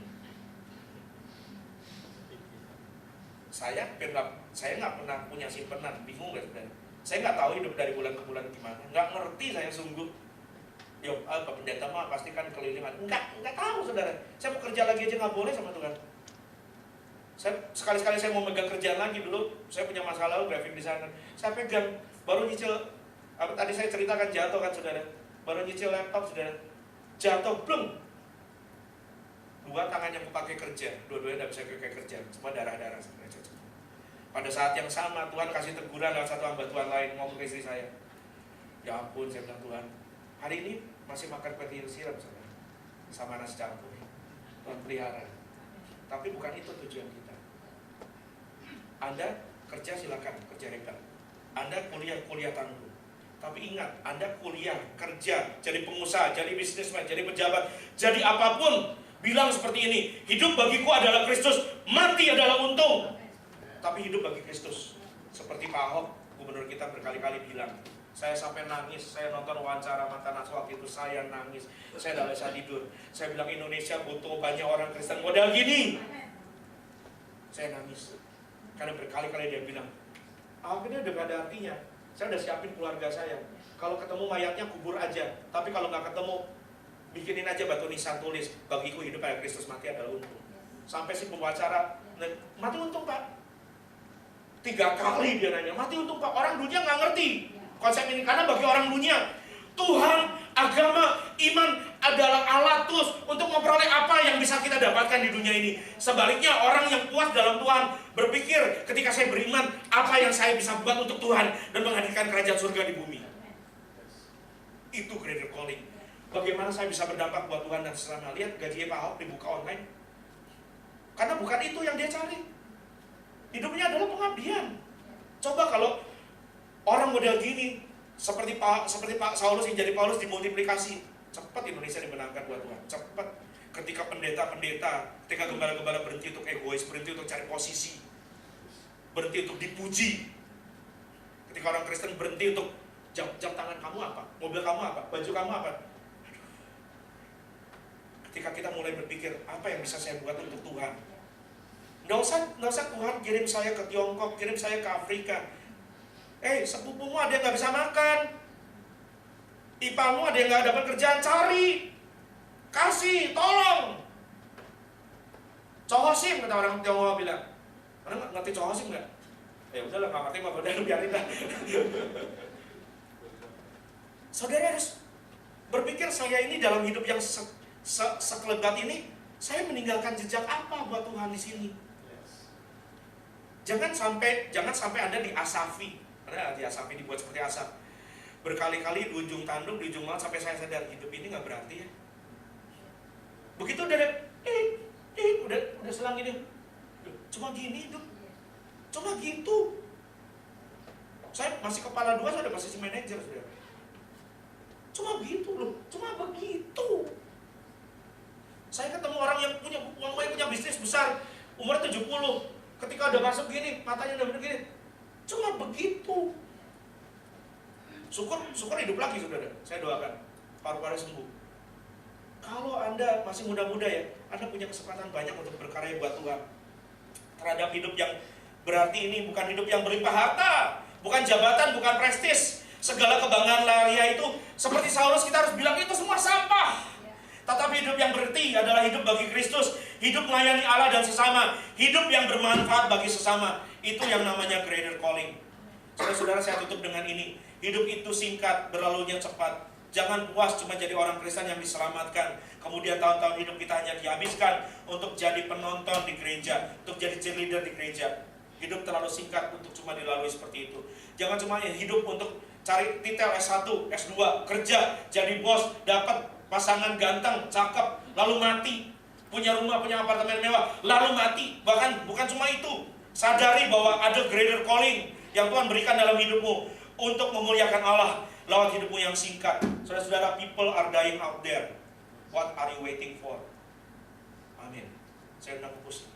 Saya nggak pernah punya simpenan, bingung nggak sebenarnya? Saya nggak tahu hidup dari bulan ke bulan gimana, nggak ngerti saya sungguh. Pak pendeta mah pasti kan kelilingan, nggak tahu saudara. Saya mau kerja lagi aja nggak boleh sama Tuhan. Sekali-sekali saya mau megang kerjaan lagi, dulu saya punya masalah graphic designer, saya pegang, baru nyicil. Tadi saya ceritakan jatuh kan saudara, baru nyicil laptop saudara, jatuh bleng. 2 tangan yang kupakai kerja, dua-duanya tidak bisa pakai kerja, cuma darah-darah sebenarnya. Pada saat yang sama Tuhan kasih teguran lewat satu hamba Tuhan lain, ngomong ke istri saya, ya ampun, saya bilang, Tuhan, hari ini masih makan kue siram saudara, sama nasi campur, Tuhan pelihara. Tapi bukan itu tujuan kita. Anda kerja silakan, kerja hebat. Anda kuliah tangguh. Tapi ingat, Anda kuliah, kerja, jadi pengusaha, jadi bisnismen, jadi pejabat, jadi apapun, bilang seperti ini, hidup bagiku adalah Kristus, mati adalah untung. Tapi hidup bagi Kristus. Seperti Pak Ahok, gubernur kita berkali-kali bilang, saya sampai nangis, saya nonton wawancara Matanas waktu itu, saya nangis, saya tidak bisa tidur. Saya bilang Indonesia butuh banyak orang Kristen model gini. Saya nangis, karena berkali-kali dia bilang, Ahok ini udah gak ada artinya. Saya udah siapin keluarga saya. Kalau ketemu mayatnya kubur aja, tapi kalau nggak ketemu, bikinin aja batu nisan tulis, bagiku hidup pada Kristus, mati adalah untung. Sampai si pembicara, mati untung Pak. 3 kali dia nanya, mati untung Pak. Orang dunia nggak ngerti konsep ini, karena bagi orang dunia, Tuhan, agama, iman adalah alat tools untuk memperoleh apa yang bisa kita dapatkan di dunia ini. Sebaliknya orang yang puas dalam Tuhan berpikir, ketika saya beriman, apa yang saya bisa buat untuk Tuhan dan menghadirkan kerajaan surga di bumi. Itu greater calling. Bagaimana saya bisa berdampak buat Tuhan dan sesama. Lihat gaji Pak Ahok dibuka online, karena bukan itu yang dia cari. Hidupnya adalah pengabdian. Coba kalau orang model gini, seperti Pak Saulus yang jadi Paulus dimultiplikasi, cepat Indonesia dimenangkan buat Tuhan. Cepat. Ketika pendeta-pendeta, ketika gembala-gembala berhenti untuk egois, berhenti untuk cari posisi, berhenti untuk dipuji. Ketika orang Kristen berhenti untuk jam tangan kamu apa, mobil kamu apa, baju kamu apa. Ketika kita mulai berpikir, apa yang bisa saya buat untuk Tuhan? Nggak usah Tuhan kirim saya ke Tiongkok, kirim saya ke Afrika. Sepupumu ada yang nggak bisa makan, ipamu ada yang nggak dapat kerjaan, cari, kasih, tolong. Cohosim, kata orang Tionghoa bilang. Karena ngerti cohosim nggak? Ya udahlah, nggak ngerti mah udah biarin lah. Saudara harus berpikir, saya ini dalam hidup yang sekelebat ini, saya meninggalkan jejak apa buat Tuhan di sini? Jangan sampai Anda diasafi. Karena di asafi dibuat seperti asap. Berkali-kali di ujung tanduk, di ujung maut, sampai saya sadar hidup ini nggak berarti ya. Begitu udah selang ini, cuma gini hidup, cuma gitu. Saya masih kepala 2, saya udah posisi manajer sudah. Cuma gitu loh, cuma begitu. Saya ketemu orang yang punya bisnis besar, umur 70. Ketika udah masuk gini, matanya udah begini, cuma begitu. Syukur hidup lagi saudara. Saya doakan paru-paru sembuh. Kalau Anda masih muda-muda ya, Anda punya kesempatan banyak untuk berkarya buat Tuhan. Terhadap hidup yang berarti ini bukan hidup yang berlimpah harta, bukan jabatan, bukan prestis. Segala kebanggaan lahiriah itu seperti Saulus, kita harus bilang itu semua sampah. Tetapi hidup yang berarti adalah hidup bagi Kristus, hidup melayani Allah dan sesama, hidup yang bermanfaat bagi sesama. Itu yang namanya greater calling. Saudara-saudara, saya tutup dengan ini. Hidup itu singkat, berlalunya cepat. Jangan puas cuma jadi orang Kristen yang diselamatkan, kemudian tahun-tahun hidup kita hanya dihabiskan untuk jadi penonton di gereja, untuk jadi cheerleader di gereja. Hidup terlalu singkat untuk cuma dilalui seperti itu. Jangan cuma hidup untuk cari titel S1, S2, kerja, jadi bos, dapat pasangan ganteng, cakep, lalu mati. Punya rumah, punya apartemen mewah, lalu mati. Bahkan bukan cuma itu. Sadari bahwa ada greater calling yang Tuhan berikan dalam hidupmu untuk memuliakan Allah lewat hidupmu yang singkat. Saudara-saudara, people are dying out there. What are you waiting for? Amin. Saya undang pupus.